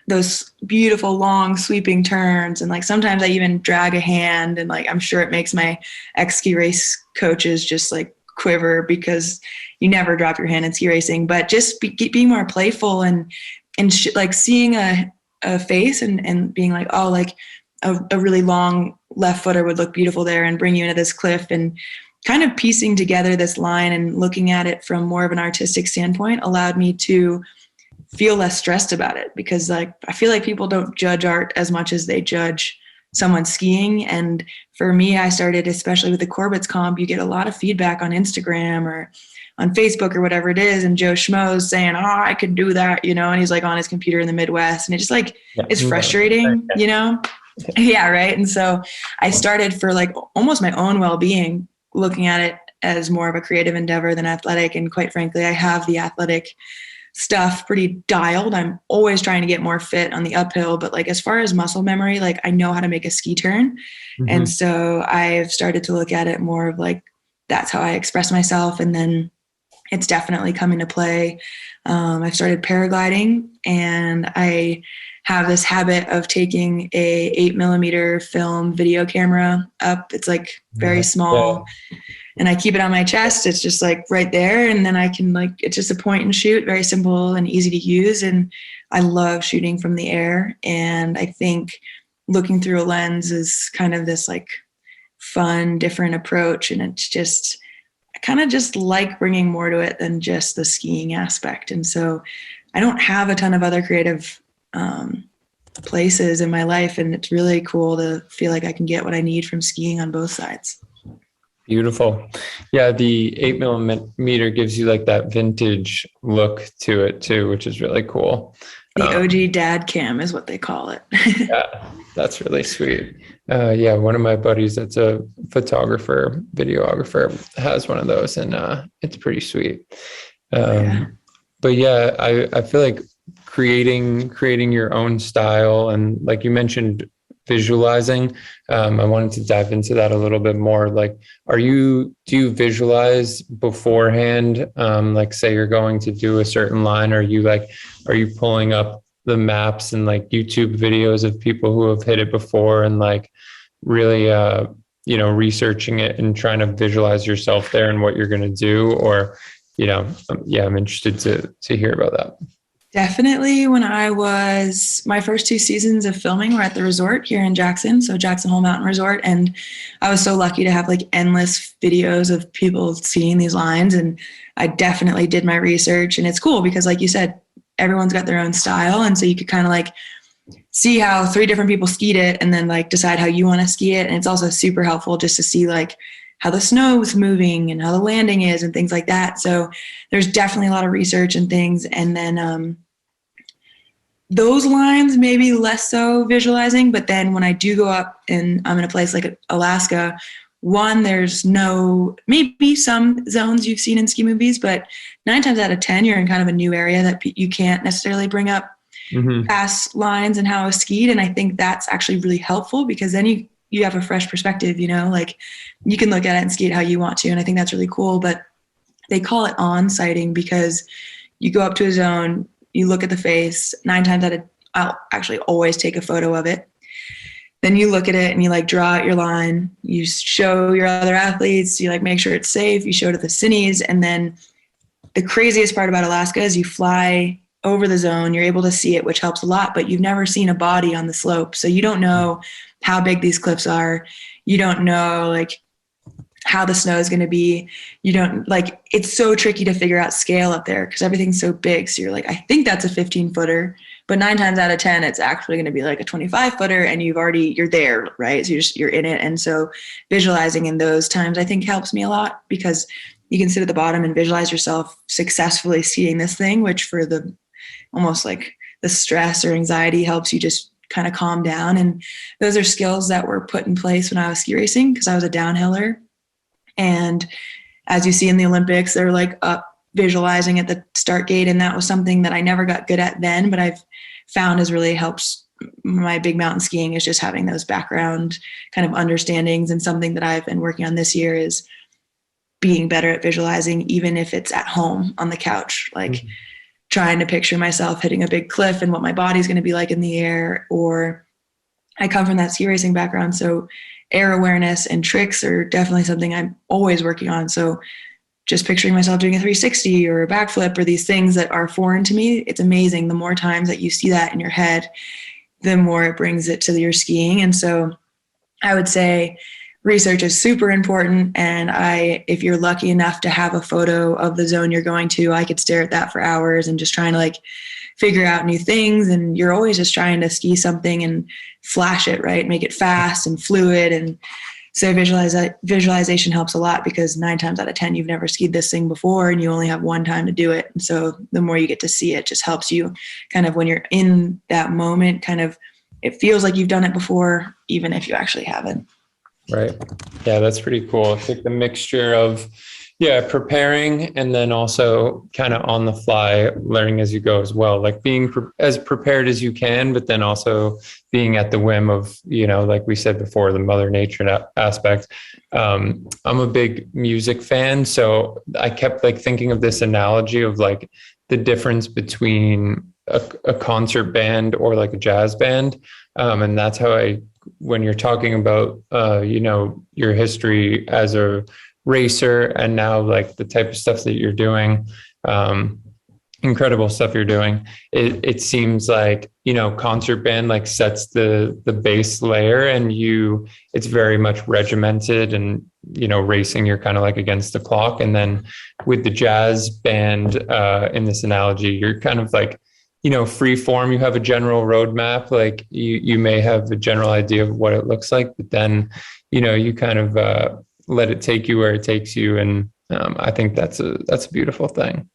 those beautiful long sweeping turns. And like sometimes I even drag a hand, and like I'm sure it makes my ex-ski race coaches just like quiver, because you never drop your hand in ski racing. But just being more playful and like seeing a face and being like, oh, like a really long left footer would look beautiful there, and bring you into this cliff, and kind of piecing together this line and looking at it from more of an artistic standpoint allowed me to feel less stressed about it, because like I feel like people don't judge art as much as they judge someone skiing. And for me, I started, especially with the Corbett's comp, you get a lot of feedback on Instagram or on Facebook or whatever it is, and Joe Schmo's saying, oh, I could do that, and he's like on his computer in the Midwest, and it just like it's frustrating, Yeah, right. And so I started, for like almost my own well-being, looking at it as more of a creative endeavor than athletic. And quite frankly, I have the athletic stuff pretty dialed. I'm always trying to get more fit on the uphill, but like as far as muscle memory, like I know how to make a ski turn. And so I've started to look at it more of like, that's how I express myself. And then it's definitely come into play. I've started paragliding, and I have this habit of taking a 8mm film video camera up. It's like very small. And I keep it on my chest. It's just like right there. And then I can it's just a point and shoot, very simple and easy to use. And I love shooting from the air. And I think looking through a lens is kind of this like fun, different approach. And it's just, I kind of just like bringing more to it than just the skiing aspect. And so I don't have a ton of other creative places in my life. And it's really cool to feel like I can get what I need from skiing on both sides. Beautiful. Yeah, the 8mm gives you like that vintage look to it too, which is really cool. The OG dad cam is what they call it. Yeah, that's really sweet. Yeah, one of my buddies that's a photographer, videographer, has one of those, and it's pretty sweet. But yeah, I feel like creating your own style, and like you mentioned, visualizing. I wanted to dive into that a little bit more. Like, do you visualize beforehand? Like say you're going to do a certain line, are you pulling up the maps and like YouTube videos of people who have hit it before and like really, researching it and trying to visualize yourself there and what you're going to do? Or, I'm interested to hear about that. Definitely when my first 2 seasons of filming were at the resort here in Jackson, so Jackson Hole Mountain Resort. And I was so lucky to have like endless videos of people skiing these lines. And I definitely did my research. And it's cool because like you said, everyone's got their own style. And so you could kind of like see how 3 different people skied it and then like decide how you want to ski it. And it's also super helpful just to see like how the snow is moving and how the landing is and things like that. So there's definitely a lot of research and things. And then those lines maybe less so visualizing, but then when I do go up and I'm in a place like Alaska, one, there's maybe some zones you've seen in ski movies, but 9 times out of 10, you're in kind of a new area that you can't necessarily bring up past lines and how I skied. And I think that's actually really helpful because then you have a fresh perspective, like you can look at it and ski it how you want to. And I think that's really cool, but they call it on-sighting because you go up to a zone, you look at the face, 9 times out of, I'll actually always take a photo of it. Then you look at it and you like draw out your line, you show your other athletes, you like make sure it's safe, you show it at the cities. And then the craziest part about Alaska is you fly over the zone, you're able to see it, which helps a lot, but you've never seen a body on the slope. So you don't know how big these cliffs are. You don't know like how the snow is going to be. You don't like, it's so tricky to figure out scale up there because everything's so big. So you're like, I think that's a 15-footer, but 9 times out of 10, it's actually going to be like a 25-footer and you're there, right? So you're in it. And so visualizing in those times, I think helps me a lot because you can sit at the bottom and visualize yourself successfully skiing this thing, which for the almost like the stress or anxiety helps you just kind of calm down. And those are skills that were put in place when I was ski racing because I was a downhiller. And as you see in the Olympics, they're like up visualizing at the start gate. And that was something that I never got good at then, but I've found has really helped my big mountain skiing is just having those background kind of understandings. And something that I've been working on this year is being better at visualizing, even if it's at home on the couch, like trying to picture myself hitting a big cliff and what my body's going to be like in the air. Or I come from that ski racing background. So air awareness and tricks are definitely something I'm always working on. So just picturing myself doing a 360 or a backflip or these things that are foreign to me, it's amazing. The more times that you see that in your head, the more it brings it to your skiing. And so I would say research is super important. And if you're lucky enough to have a photo of the zone you're going to, I could stare at that for hours and just trying to like figure out new things. And you're always just trying to ski something and flash it, right? Make it fast and fluid. And so visualization helps a lot because 9 times out of 10, you've never skied this thing before and you only have one time to do it. And so the more you get to see it, just helps you kind of when you're in that moment, kind of, it feels like you've done it before, even if you actually haven't. Right. Yeah, that's pretty cool. I think the mixture of, preparing and then also kind of on the fly learning as you go as well, like being as prepared as you can, but then also being at the whim of, like we said before, the mother nature aspect. I'm a big music fan. So I kept like thinking of this analogy of like the difference between a concert band or like a jazz band. And that's how when you're talking about, your history as a racer and now like the type of stuff that you're doing, incredible stuff you're doing. It seems like, concert band like sets the base layer and it's very much regimented and, racing, you're kind of like against the clock. And then with the jazz band, in this analogy, you're kind of like, free form. You have a general roadmap, like you may have a general idea of what it looks like, but then, you kind of let it take you where it takes you. And I think that's a beautiful thing.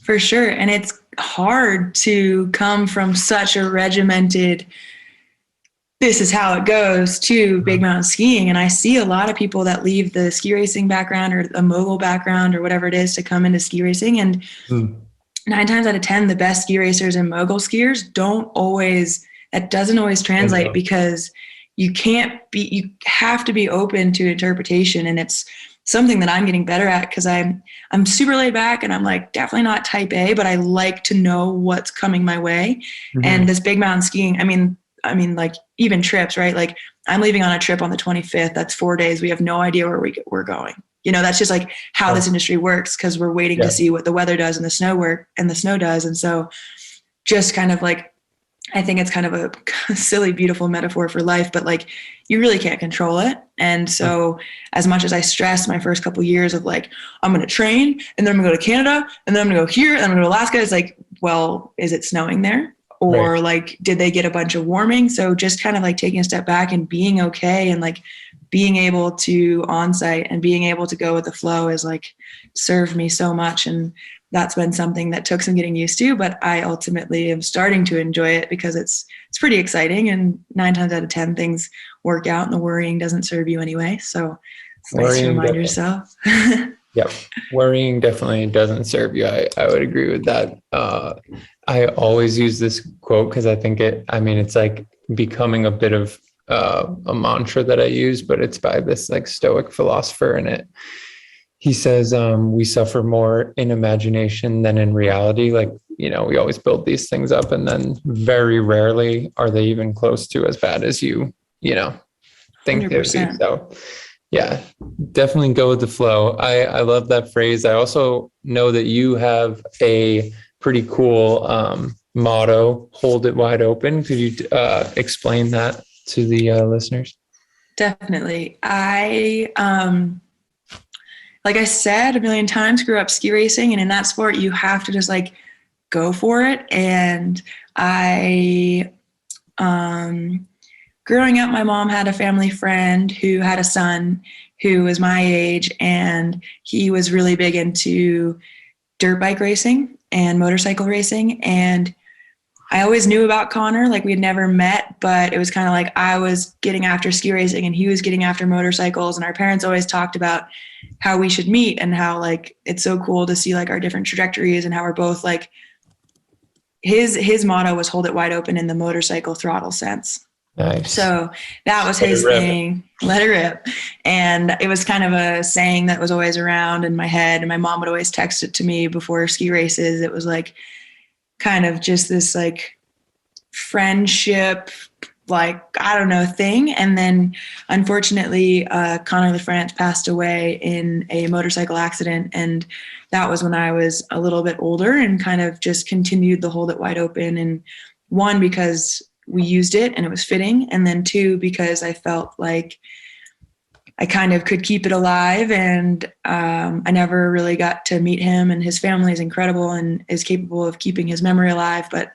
For sure. And it's hard to come from such a regimented, this is how it goes to big mountain skiing. And I see a lot of people that leave the ski racing background or the mogul background or whatever it is to come into ski racing. And 9 times out of 10, the best ski racers and mogul skiers that doesn't always translate because you have to be open to interpretation. And it's something that I'm getting better at because I'm super laid back and I'm like definitely not type A, but I like to know what's coming my way. And this big mountain skiing, I mean, like even trips, right? Like I'm leaving on a trip on the 25th. That's 4 days. We have no idea where we're going. That's just like how this industry works because we're waiting to see what the weather does and the snow does. And so just kind of like, I think it's kind of a silly, beautiful metaphor for life, but like you really can't control it. And so as much as I stressed my first couple of years of like, I'm going to train and then I'm going to go to Canada and then I'm going to go here and I'm going to go to Alaska. It's like, well, is it snowing there? Or Right. like, did they get a bunch of warming? So just kind of like taking a step back and being okay and like being able to on-site and being able to go with the flow is like served me so much. And that's been something that took some getting used to, but I ultimately am starting to enjoy it because it's pretty exciting, and 9 times out of 10 things work out and the worrying doesn't serve you anyway. So it's nice to remind yourself. Yep. Worrying definitely doesn't serve you. I would agree with that. I always use this quote because I think it's like becoming a bit of a mantra that I use, but it's by this like Stoic philosopher, and he says, we suffer more in imagination than in reality. Like, we always build these things up and then very rarely are they even close to as bad as you think they would be. 100%. So yeah, definitely go with the flow. I love that phrase. I also know that you have a pretty cool motto, hold it wide open. Could you explain that to the listeners? Definitely. Like I said a million times, grew up ski racing, and in that sport, you have to just like go for it. And growing up, my mom had a family friend who had a son who was my age, and he was really big into dirt bike racing and motorcycle racing. And I always knew about Connor, like we had never met, but it was kind of like I was getting after ski racing and he was getting after motorcycles. And our parents always talked about how we should meet and how like it's so cool to see like our different trajectories and how we're both like his motto was hold it wide open in the motorcycle throttle sense. Nice. So that was his thing, let it rip. And it was kind of a saying that was always around in my head. And my mom would always text it to me before ski races. It was like kind of just this like friendship, like, I don't know, thing. And then unfortunately, Connor LaFrance passed away in a motorcycle accident. And that was when I was a little bit older and kind of just continued the hold it wide open. And one, because we used it and it was fitting. And then two, because I felt like I kind of could keep it alive. And I never really got to meet him, and his family is incredible and is capable of keeping his memory alive. But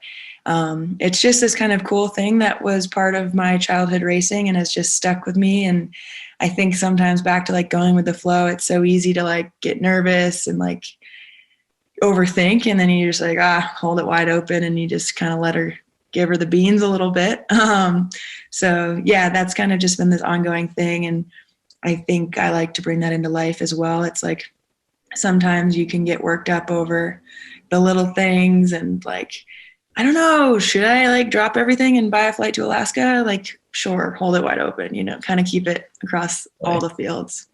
it's just this kind of cool thing that was part of my childhood racing and has just stuck with me. And I think sometimes back to like going with the flow, it's so easy to like get nervous and like overthink. And then you just like, hold it wide open, and you just kind of give her the beans a little bit. So yeah, that's kind of just been this ongoing thing. And I think I like to bring that into life as well. It's like sometimes you can get worked up over the little things and like, I don't know, should I like drop everything and buy a flight to Alaska? Like, sure, hold it wide open, kind of keep it across all the fields.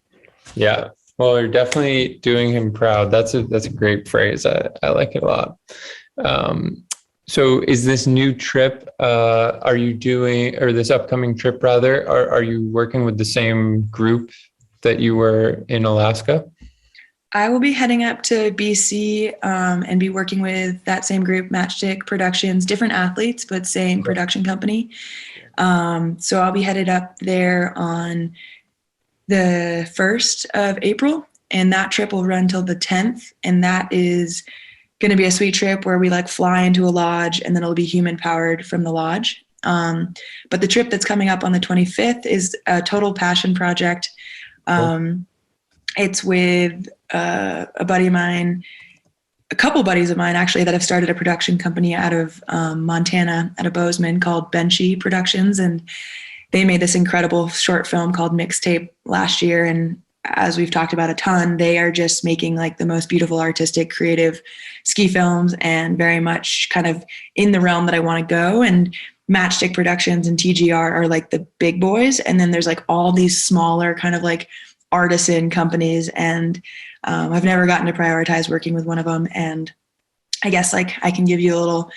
Yeah. Well, you're definitely doing him proud. That's a great phrase. I like it a lot. So is this new trip, are you doing, or this upcoming trip rather, are you working with the same group that you were in Alaska? I will be heading up to BC and be working with that same group, Matchstick Productions, different athletes, but same production company. So I'll be headed up there on the 1st of April, and that trip will run till the 10th. And that is going to be a sweet trip where we like fly into a lodge, and then it'll be human powered from the lodge. But the trip that's coming up on the 25th is a total passion project. It's with a buddy of mine, a couple buddies of mine actually, that have started a production company out of Montana, out of Bozeman, called Benchy Productions. And they made this incredible short film called Mixtape last year. And as we've talked about a ton, they are just making like the most beautiful, artistic, creative ski films, and very much kind of in the realm that I want to go. And Matchstick Productions and TGR are like the big boys. And then there's like all these smaller kind of like artisan companies. And I've never gotten to prioritize working with one of them. And I guess like I can give you a little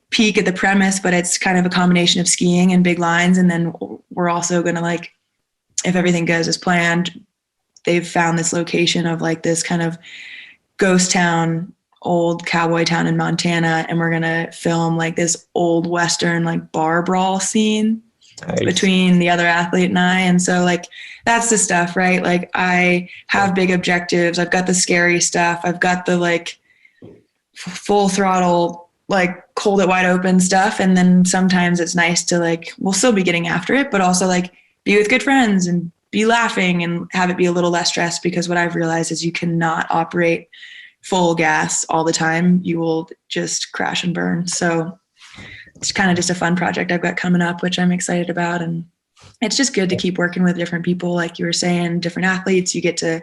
peek at the premise, but it's kind of a combination of skiing and big lines. And then we're also going to like, if everything goes as planned, they've found this location of like this kind of ghost town, old cowboy town in Montana, and we're going to film like this old Western, like bar brawl scene between the other athlete and I. And so like, that's the stuff, right? Like I have big objectives. I've got the scary stuff. I've got the like full throttle, like cold it wide open stuff. And then sometimes it's nice to like, we'll still be getting after it, but also like be with good friends and be laughing and have it be a little less stressed, because what I've realized is you cannot operate full gas all the time. You will just crash and burn. So it's kind of just a fun project I've got coming up, which I'm excited about. And it's just good to keep working with different people. Like you were saying, different athletes, you get to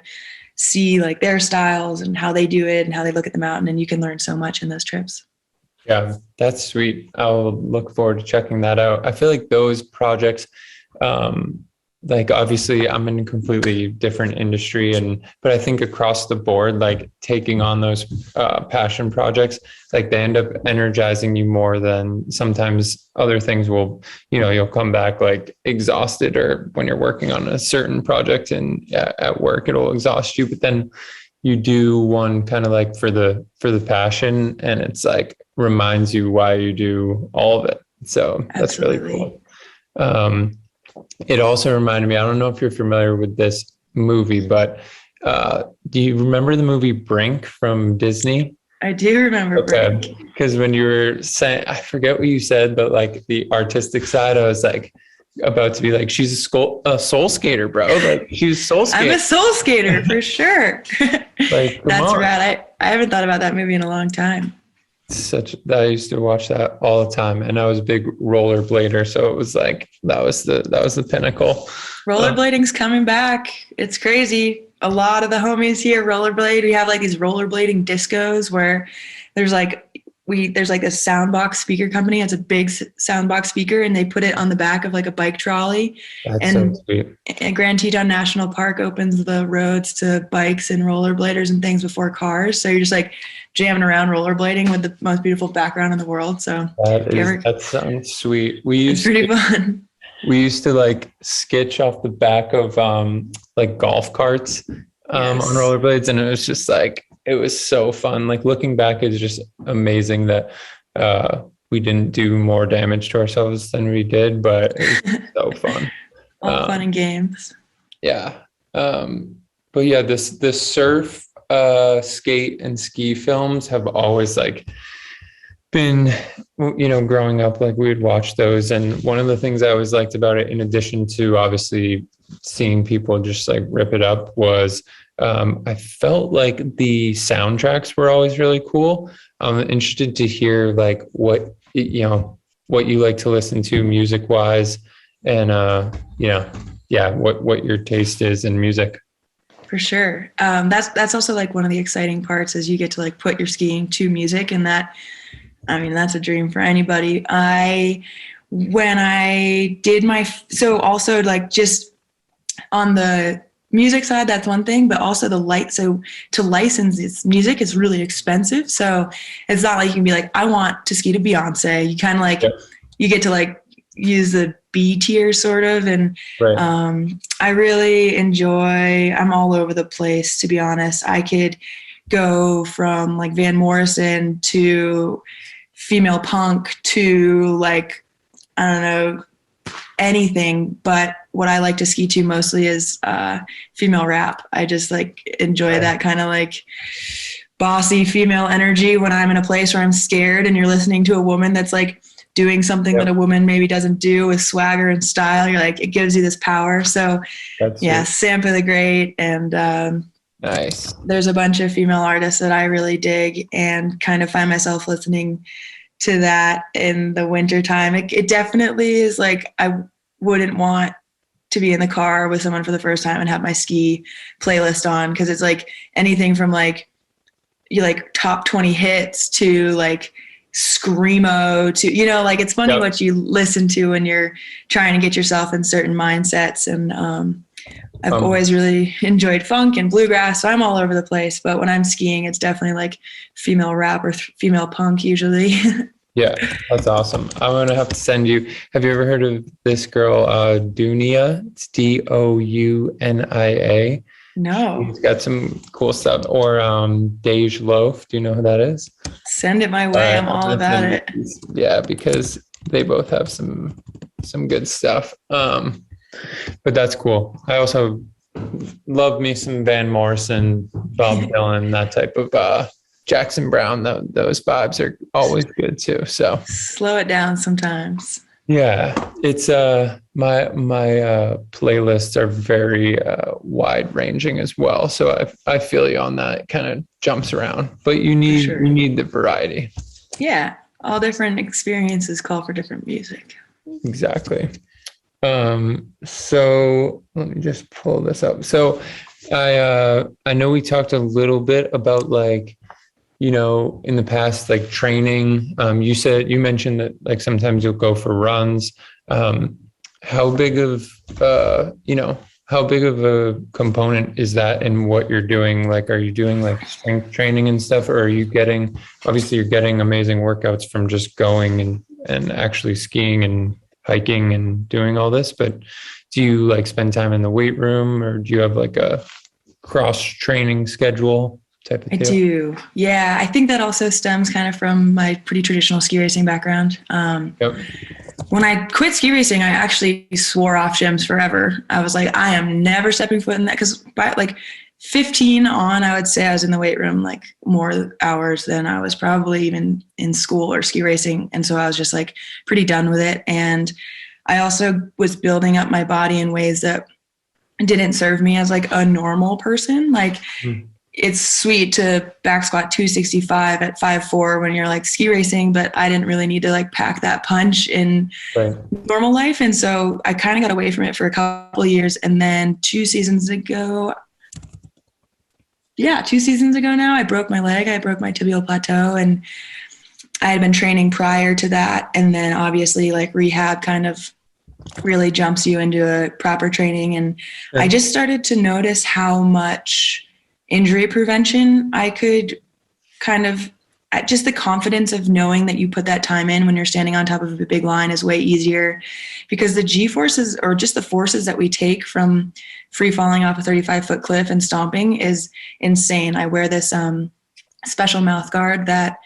see like their styles and how they do it and how they look at the mountain. And you can learn so much in those trips. Yeah, that's sweet. I'll look forward to checking that out. I feel like those projects, like obviously I'm in a completely different industry, but I think across the board, like taking on those passion projects, like they end up energizing you more than sometimes other things will, you'll come back like exhausted, or when you're working on a certain project and at work, it'll exhaust you. But then you do one kind of like for the passion, and it's like reminds you why you do all of it. So that's Absolutely. really cool. It also reminded me, I don't know if you're familiar with this movie, but do you remember the movie Brink from Disney? I do remember Brink. Because when you were saying, I forget what you said, but like the artistic side, I was like about to be like, she's a soul skater, bro. Like she's a soul skater. I'm a soul skater for sure. Like, that's rad. I haven't thought about that movie in a long time. I used to watch that all the time, and I was a big rollerblader, so it was like that was the pinnacle. Rollerblading's coming back. It's crazy. A lot of the homies here rollerblade. We have like these rollerblading discos where there's like this soundbox speaker company. It's a big soundbox speaker, and they put it on the back of like a bike trolley. That's so sweet. And Grand Teton National Park opens the roads to bikes and rollerbladers and things before cars. So you're just like jamming around rollerblading with the most beautiful background in the world. So that sounds sweet. It's pretty fun. We used to like sketch off the back of like golf carts on rollerblades, and it was just like, it was so fun. Like looking back, it's just amazing that we didn't do more damage to ourselves than we did, but it was so fun. All fun and games. Yeah. But yeah, this surf, skate and ski films have always like been, growing up, like we would watch those. And one of the things I always liked about it, in addition to obviously seeing people just like rip it up, was I felt like the soundtracks were always really cool. I'm interested to hear like what you like to listen to music wise, and what your taste is in music. For sure. That's also like one of the exciting parts, is you get to like put your skiing to music, and that's a dream for anybody. When I did also like just on the music side, that's one thing, but also so to license this music is really expensive. So it's not like you can be like, I want to ski to Beyonce. You kind of like, you get to like use the B tier sort of. And I really I'm all over the place, to be honest. I could go from like Van Morrison to female punk to like, I don't know, anything. But what I like to ski to mostly is female rap. I just like enjoy that kind of like bossy female energy when I'm in a place where I'm scared and you're listening to a woman that's like doing something that a woman maybe doesn't do with swagger and style. You're like, it gives you this power. So Sampa the Great, and nice. There's a bunch of female artists that I really dig and kind of find myself listening to that in the winter time. It definitely is like, I wouldn't want to be in the car with someone for the first time and have my ski playlist on, because it's like anything from like you like top 20 hits to like screamo to, like it's funny what you listen to when you're trying to get yourself in certain mindsets. And I've always really enjoyed funk and bluegrass, so I'm all over the place. But when I'm skiing, it's definitely like female rap or female punk usually. Yeah, that's awesome. I'm going to have to send you. Have you ever heard of this girl, Dunia? It's Dounia. No. He's got some cool stuff. Or Dej Loaf. Do you know who that is? Send it my way. I'm all about it. Yeah, because they both have some good stuff. But that's cool. I also love me some Van Morrison, Bob Dylan, that type of Jackson Brown. Those vibes are always good too. So slow it down sometimes. Yeah, it's my playlists are very wide ranging as well. So I feel you on that. It kind of jumps around, but you need the variety. Yeah, all different experiences call for different music. Exactly. So let me just pull this up. So I know we talked a little bit about like, you know, in the past, like training. You mentioned that like sometimes you'll go for runs. How big of a component is that in what you're doing? Like, are you doing like strength training and stuff, or are you obviously you're getting amazing workouts from just going and actually skiing and hiking and doing all this, but do you like spend time in the weight room, or do you have like a cross training schedule type of deal? I do. Yeah. I think that also stems kind of from my pretty traditional ski racing background. Yep. When I quit ski racing, I actually swore off gyms forever. I was like, I am never stepping foot in that, because by like 15 on, I would say I was in the weight room like more hours than I was probably even in school or ski racing. And so I was just like pretty done with it. And I also was building up my body in ways that didn't serve me as like a normal person. Like it's sweet to back squat 265 at 5'4" when you're like ski racing, but I didn't really need to like pack that punch in normal life. And so I kind of got away from it for a couple of years. And then 2 seasons ago now, I broke my leg. I broke my tibial plateau, and I had been training prior to that. And then obviously like rehab kind of really jumps you into a proper training. And I just started to notice how much injury prevention I could kind of, just the confidence of knowing that you put that time in when you're standing on top of a big line is way easier, because the G forces, or just the forces that we take from free falling off a 35-foot cliff and stomping, is insane. I wear this special mouth guard that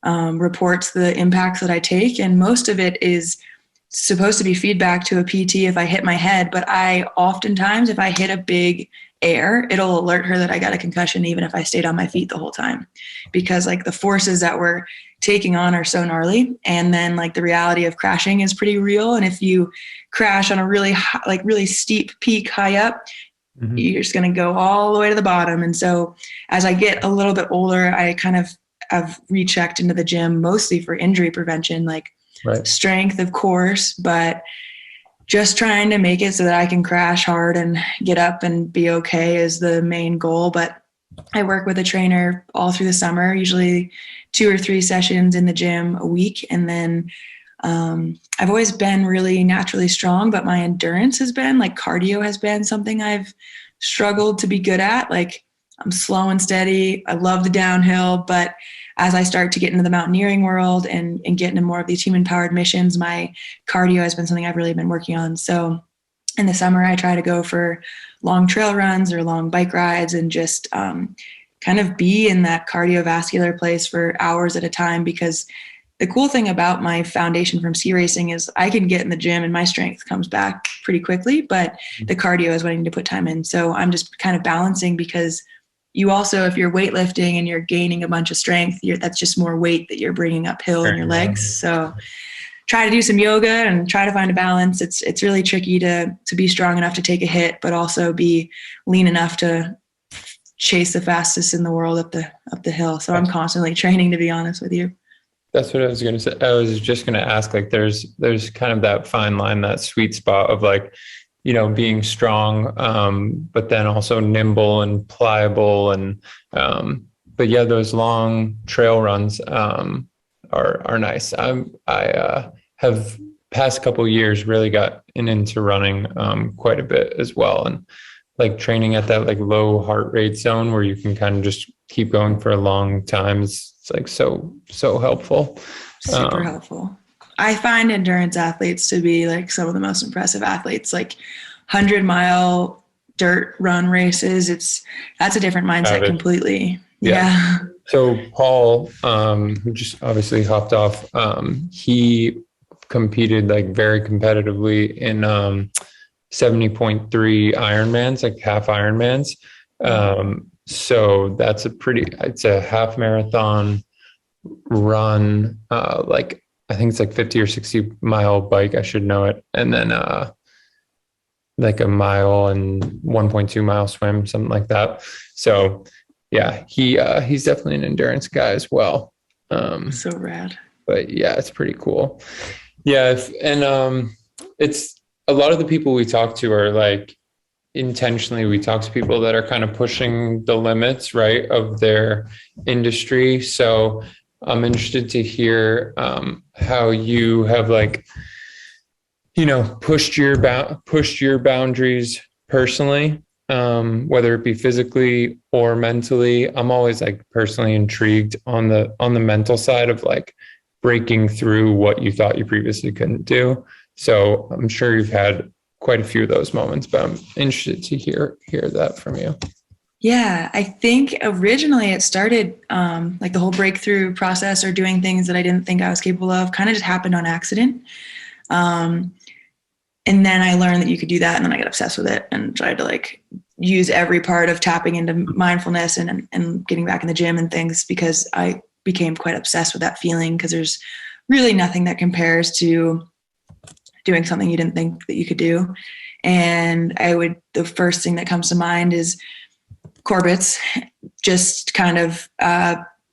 reports the impacts that I take. And most of it is supposed to be feedback to a PT if I hit my head. But oftentimes, if I hit a big air, it'll alert her that I got a concussion, even if I stayed on my feet the whole time, because like the forces that we're taking on are so gnarly. And then like the reality of crashing is pretty real. And if you crash on a really high, like really steep peak high up, you're just going to go all the way to the bottom. And so as I get a little bit older, I kind of have rechecked into the gym mostly for injury prevention, like strength, of course, but just trying to make it so that I can crash hard and get up and be okay is the main goal. But I work with a trainer all through the summer, usually 2 or 3 sessions in the gym a week. And then I've always been really naturally strong, but my endurance has been like cardio has been something I've struggled to be good at. Like I'm slow and steady. I love the downhill, but as I start to get into the mountaineering world and get into more of these human-powered missions, my cardio has been something I've really been working on. So in the summer, I try to go for long trail runs or long bike rides and just kind of be in that cardiovascular place for hours at a time, because the cool thing about my foundation from ski racing is I can get in the gym and my strength comes back pretty quickly, but the cardio is wanting to put time in. So I'm just kind of balancing, because you also, if you're weightlifting and you're gaining a bunch of strength, that's just more weight that you're bringing uphill in your legs. So try to do some yoga and try to find a balance. It's really tricky to be strong enough to take a hit, but also be lean enough to chase the fastest in the world up the hill. So I'm constantly training, to be honest with you. That's what I was going to say. I was just going to ask, like, there's kind of that fine line, that sweet spot of like, you know, being strong, but then also nimble and pliable. And, but yeah, those long trail runs, are nice. I have past couple of years really got into running, quite a bit as well. And like training at that like low heart rate zone where you can kind of just keep going for a long time. It's like so helpful. Super helpful. I find endurance athletes to be like some of the most impressive athletes, like 100-mile dirt run races, that's a different mindset completely. Yeah. So Paul, who just obviously hopped off, he competed like very competitively in 70.3 Ironmans, like half Ironmans. So that's it's a half marathon run, like I think it's like 50 or 60 mile bike. I should know it. And then like a mile and 1.2 mile swim, something like that. So yeah, he's definitely an endurance guy as well. So rad. But yeah, it's pretty cool. Yeah. It's a lot of the people we talk to are like, intentionally, we talk to people that are kind of pushing the limits, right, of their industry. So I'm interested to hear how you have like, pushed your boundaries personally, whether it be physically or mentally. I'm always like personally intrigued on the mental side of like breaking through what you thought you previously couldn't do. So I'm sure you've had quite a few of those moments, but I'm interested to hear that from you. Yeah, I think originally it started like the whole breakthrough process or doing things that I didn't think I was capable of kind of just happened on accident. And then I learned that you could do that, and then I got obsessed with it and tried to like use every part of tapping into mindfulness and getting back in the gym and things, because I became quite obsessed with that feeling, because there's really nothing that compares to doing something you didn't think that you could do. And the first thing that comes to mind is Corbett's, just kind of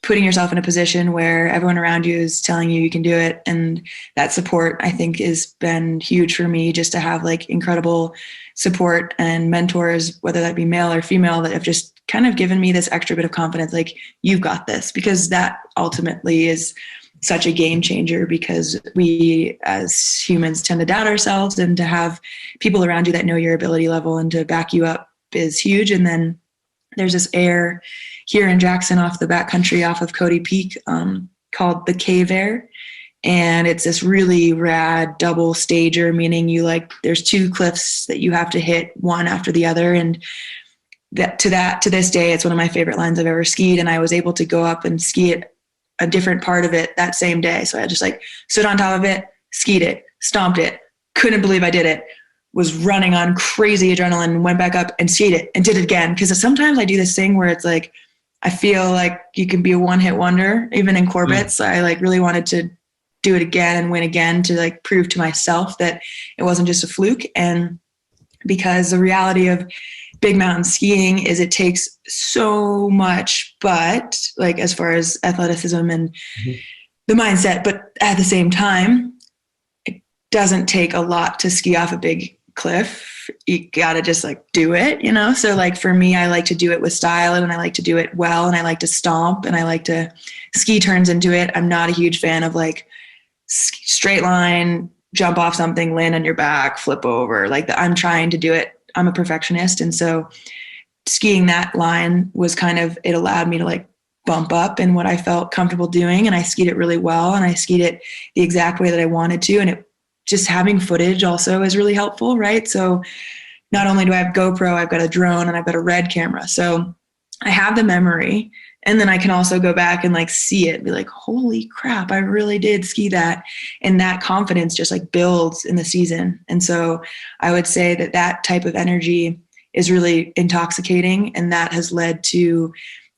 putting yourself in a position where everyone around you is telling you can do it. And that support, I think, has been huge for me, just to have like incredible support and mentors, whether that be male or female, that have just kind of given me this extra bit of confidence, like, you've got this, because that ultimately is such a game changer, because we as humans tend to doubt ourselves, and to have people around you that know your ability level and to back you up is huge. And then there's this air here in Jackson off the backcountry off of Cody Peak called the Cave Air. And it's this really rad double stager, meaning there's two cliffs that you have to hit one after the other. And to this day, it's one of my favorite lines I've ever skied. And I was able to go up and ski it, a different part of it, that same day. So I just stood on top of it, skied it, stomped it, couldn't believe I did it, was running on crazy adrenaline, went back up and skied it and did it again. Because sometimes I do this thing where it's like, I feel like you can be a one-hit wonder, even in Corbett's. I really wanted to do it again and win again, to prove to myself that it wasn't just a fluke. And because the reality of big mountain skiing is it takes so much, but as far as athleticism and the mindset, but at the same time, it doesn't take a lot to ski off a big cliff. You gotta just do it, So for me, I like to do it with style, and I like to do it well, and I like to stomp, and I like to ski turns into it. I'm not a huge fan of straight line, jump off something, land on your back, flip over. I'm trying to do it. I'm a perfectionist. And so skiing that line was it allowed me to bump up in what I felt comfortable doing. And I skied it really well. And I skied it the exact way that I wanted to. And just having footage also is really helpful, right? So not only do I have GoPro, I've got a drone and I've got a Red camera. So I have the memory, and then I can also go back and see it, be like, holy crap, I really did ski that. And that confidence just builds in the season. And so I would say that type of energy is really intoxicating. And that has led to,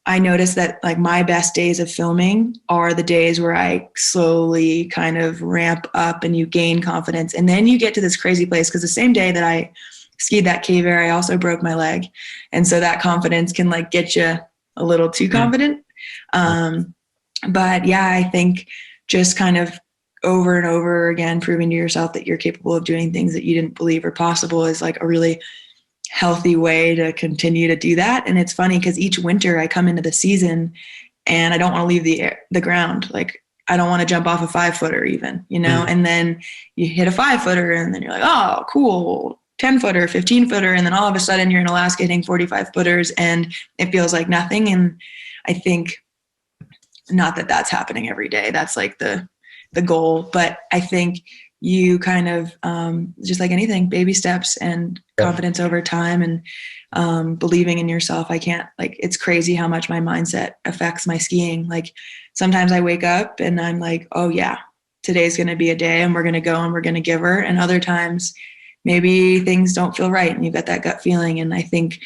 I noticed that my best days of filming are the days where I slowly kind of ramp up and you gain confidence. And then you get to this crazy place, because the same day that I skied that Cave Air, I also broke my leg. And so that confidence can get you a little too confident. But yeah, I think just kind of over and over again, proving to yourself that you're capable of doing things that you didn't believe were possible is a really healthy way to continue to do that. And it's funny because each winter I come into the season and I don't want to leave the ground. I don't want to jump off a 5-footer even, and then you hit a 5-footer and then you're like, oh, cool. 10-footer, 15-footer, and then all of a sudden you're in Alaska hitting 45-footers and it feels like nothing. And I think, not that that's happening every day, that's the goal, but I think you kind of, just like anything, baby steps and confidence over time, and believing in yourself. It's crazy how much my mindset affects my skiing. Like sometimes I wake up and I'm like, oh yeah, today's going to be a day and we're going to go and we're going to give her. And other times maybe things don't feel right and you've got that gut feeling. And I think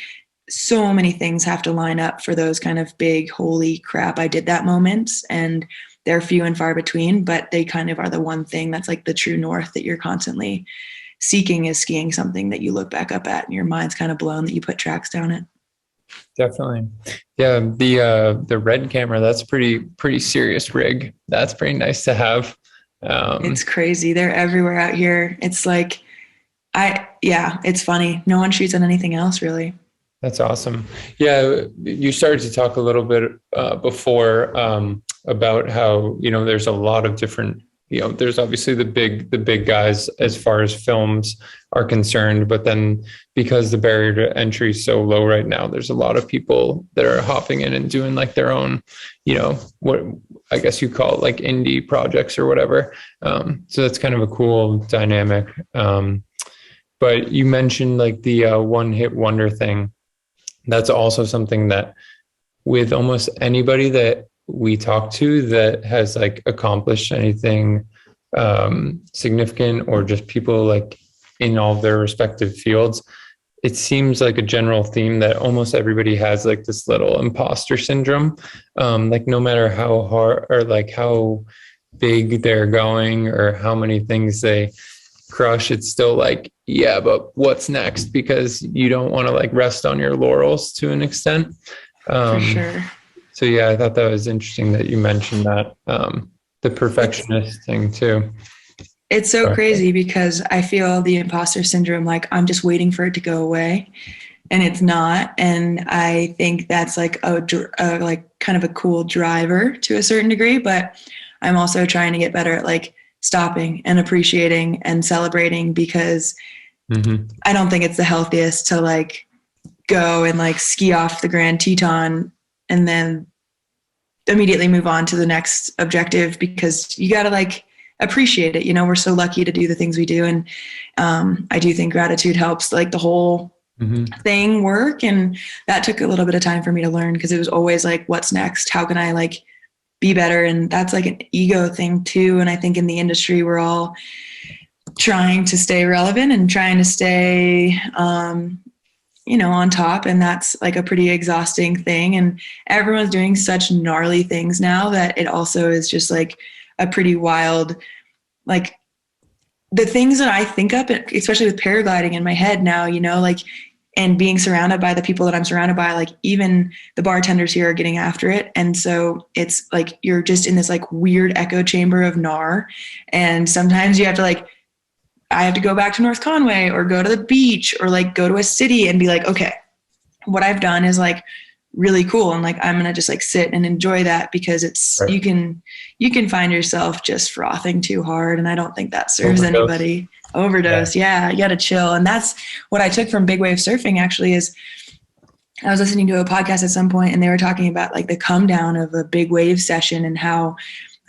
so many things have to line up for those kind of big, holy crap, I did that moments. And they're few and far between, but they kind of are the one thing that's like the true north that you're constantly seeking, is skiing something that you look back up at and your mind's kind of blown that you put tracks down it. Definitely. Yeah. The red camera, that's pretty serious rig. That's pretty nice to have. It's crazy. They're everywhere out here. It's like, it's funny. No one shoots on anything else really. That's awesome. Yeah. You started to talk a little bit before about how, there's a lot of different, there's obviously the big guys as far as films are concerned, but then because the barrier to entry is so low right now, there's a lot of people that are hopping in and doing like their own, what I guess you call it like indie projects or whatever. So that's kind of a cool dynamic. But you mentioned like the one hit wonder thing. That's also something that with almost anybody that we talk to that has like accomplished anything significant, or just people like in all their respective fields, it seems like a general theme that almost everybody has like this little imposter syndrome. Like no matter how hard or like how big they're going or how many things they crush, it's still like, yeah, but what's next? Because you don't want to like rest on your laurels to an extent. For sure. So yeah, I thought that was interesting that you mentioned that, the perfectionist thing too. It's so crazy because I feel the imposter syndrome, like I'm just waiting for it to go away, and it's not. And I think that's like a like kind of a cool driver to a certain degree, but I'm also trying to get better at like stopping and appreciating and celebrating, because I don't think it's the healthiest to like go and like ski off the Grand Teton and then immediately move on to the next objective, because you got to like appreciate it. We're so lucky to do the things we do. And I do think gratitude helps like the whole thing work. And that took a little bit of time for me to learn, because it was always like, what's next? How can I like be better? And that's like an ego thing too. And I think in the industry, we're all trying to stay relevant and trying to stay, on top. And that's like a pretty exhausting thing. And everyone's doing such gnarly things now that it also is just like a pretty wild, like the things that I think of, especially with paragliding in my head now, like, and being surrounded by the people that I'm surrounded by, like even the bartenders here are getting after it. And so it's like, you're just in this like weird echo chamber of NAR. And sometimes you have to like, I have to go back to North Conway or go to the beach or like go to a city and be like, okay, what I've done is like really cool. And like, I'm going to just like sit and enjoy that, because it's, right. You can find yourself just frothing too hard. And I don't think that serves anybody. Overdose. Yeah. You got to chill. And that's what I took from big wave surfing actually. Is I was listening to a podcast at some point and they were talking about like the come down of a big wave session, and how,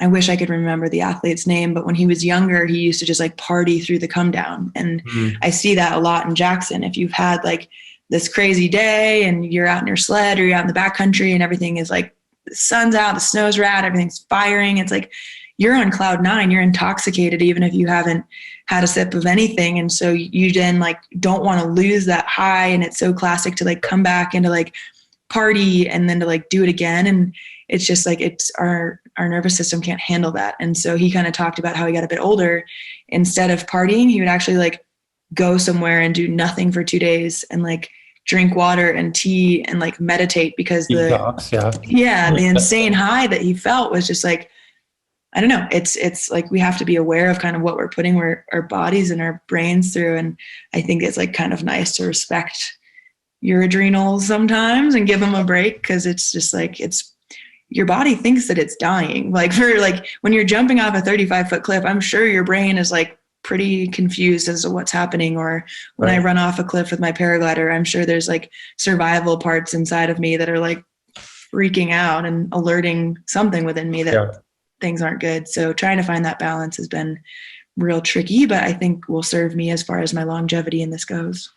I wish I could remember the athlete's name, but when he was younger, he used to just like party through the come down. And I see that a lot in Jackson. If you've had like this crazy day and you're out in your sled or you're out in the backcountry and everything is like, the sun's out, the snow's rad, everything's firing. It's like, you're on cloud nine, you're intoxicated, even if you haven't had a sip of anything. And so you then like, don't want to lose that high. And it's so classic to like come back into like party and then to like do it again. And it's just like, it's our nervous system can't handle that. And so he kind of talked about how he got a bit older. Instead of partying, he would actually like go somewhere and do nothing for 2 days and like drink water and tea and like meditate, because the insane high that he felt was just like, I don't know. It's like, we have to be aware of kind of what we're putting our bodies and our brains through. And I think it's like kind of nice to respect your adrenals sometimes and give them a break, because it's just like, your body thinks that it's dying. Like for like when you're jumping off a 35-foot cliff, I'm sure your brain is like pretty confused as to what's happening. Or when I run off a cliff with my paraglider, I'm sure there's like survival parts inside of me that are like freaking out and alerting something within me that things aren't good. So trying to find that balance has been real tricky, but I think will serve me as far as my longevity in this goes.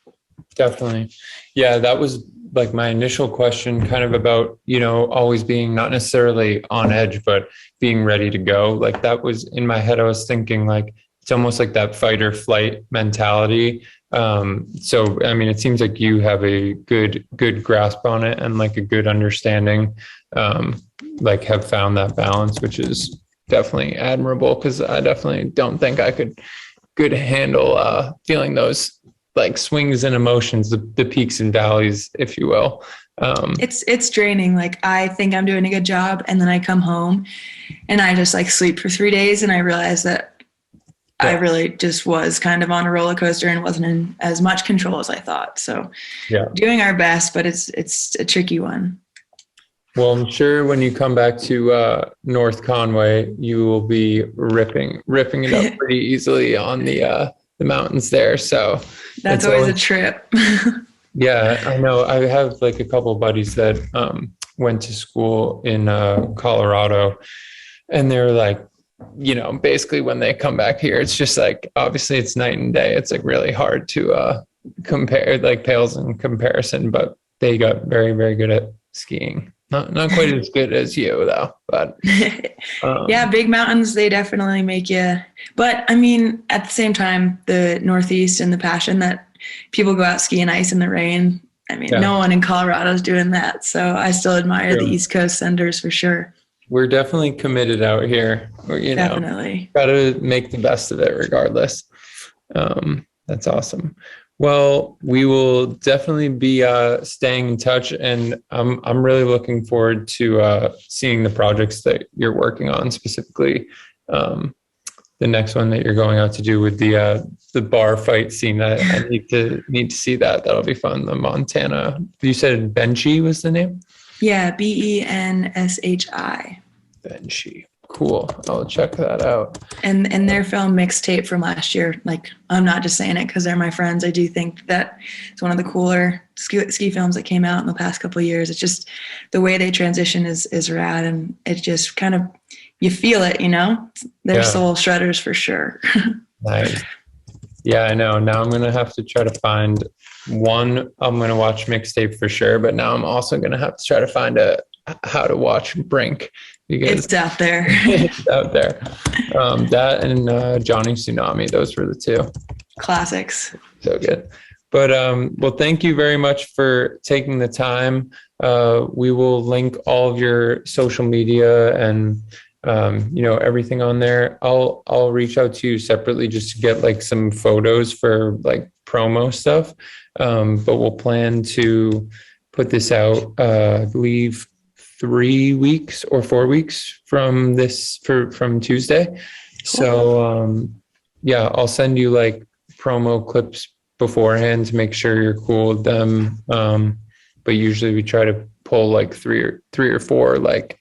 Definitely. Yeah, that was like my initial question, kind of about, always being not necessarily on edge, but being ready to go. Like that was in my head. I was thinking like, it's almost like that fight or flight mentality. So, I mean, it seems like you have a good grasp on it and like a good understanding, like have found that balance, which is definitely admirable, because I definitely don't think I could handle feeling those like swings and emotions, the peaks and valleys, if you will. It's draining. Like I think I'm doing a good job, and then I come home and I just like sleep for 3 days, and I realize that I really just was kind of on a roller coaster and wasn't in as much control as I thought. So doing our best, but it's a tricky one. Well, I'm sure when you come back to North Conway, you will be ripping it up pretty easily on the mountains there. So that's always a trip. Yeah, I know. I have like a couple of buddies that went to school in Colorado, and they're like, basically when they come back here, it's just like, obviously it's night and day. It's like really hard to compare, like pales in comparison, but they got very, very good at skiing. Not quite as good as you though, but yeah, big mountains, they definitely make you, but I mean, at the same time, the Northeast and the passion that people go out skiing ice in the rain. I mean, no one in Colorado is doing that. So I still admire the East Coast senders for sure. We're definitely committed out here. Definitely. Got to make the best of it regardless. That's awesome. Well, we will definitely be staying in touch, and I'm really looking forward to seeing the projects that you're working on, specifically the next one that you're going out to do with the bar fight scene. I need to see that. That'll be fun. The Montana. You said Benshi was the name? Yeah, BENSHI. Benshi. Cool. I'll check that out. And their film mixtape from last year, like, I'm not just saying it because they're my friends. I do think that it's one of the cooler ski films that came out in the past couple of years. It's just the way they transition is rad, and it just kind of, you feel it, They're soul shredders for sure. Nice. Yeah, I know. Now I'm going to have to try to find one. I'm going to watch mixtape for sure, but now I'm also going to have to try to find how to watch Brink. Because it's out there. It's out there. That and Johnny Tsunami, those were the two classics. So good. But well, thank you very much for taking the time. We will link all of your social media and everything on there. I'll reach out to you separately just to get like some photos for like promo stuff. But we'll plan to put this out, I believe 3 weeks or 4 weeks from Tuesday. Cool. So I'll send you like promo clips beforehand to make sure you're cool with them. But usually we try to pull like three or four like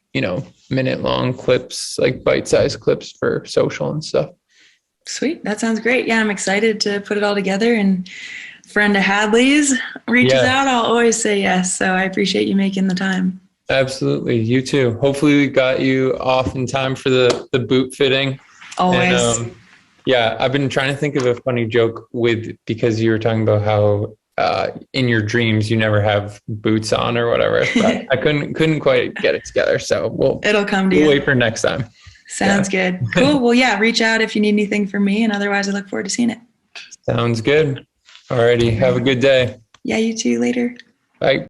minute long clips, like bite-sized clips for social and stuff. Sweet. That sounds great. Yeah, I'm excited to put it all together, and friend of Hadley's reaches out, I'll always say yes. So I appreciate you making the time. Absolutely. You too. Hopefully we got you off in time for the boot fitting. Always. And, I've been trying to think of a funny joke because you were talking about how in your dreams you never have boots on or whatever. But I couldn't quite get it together. So it'll come to you. We'll wait for next time. Sounds good. Cool. Well, reach out if you need anything from me, and otherwise I look forward to seeing it. Sounds good. Alrighty. Have a good day. Yeah, you too. Later. Bye.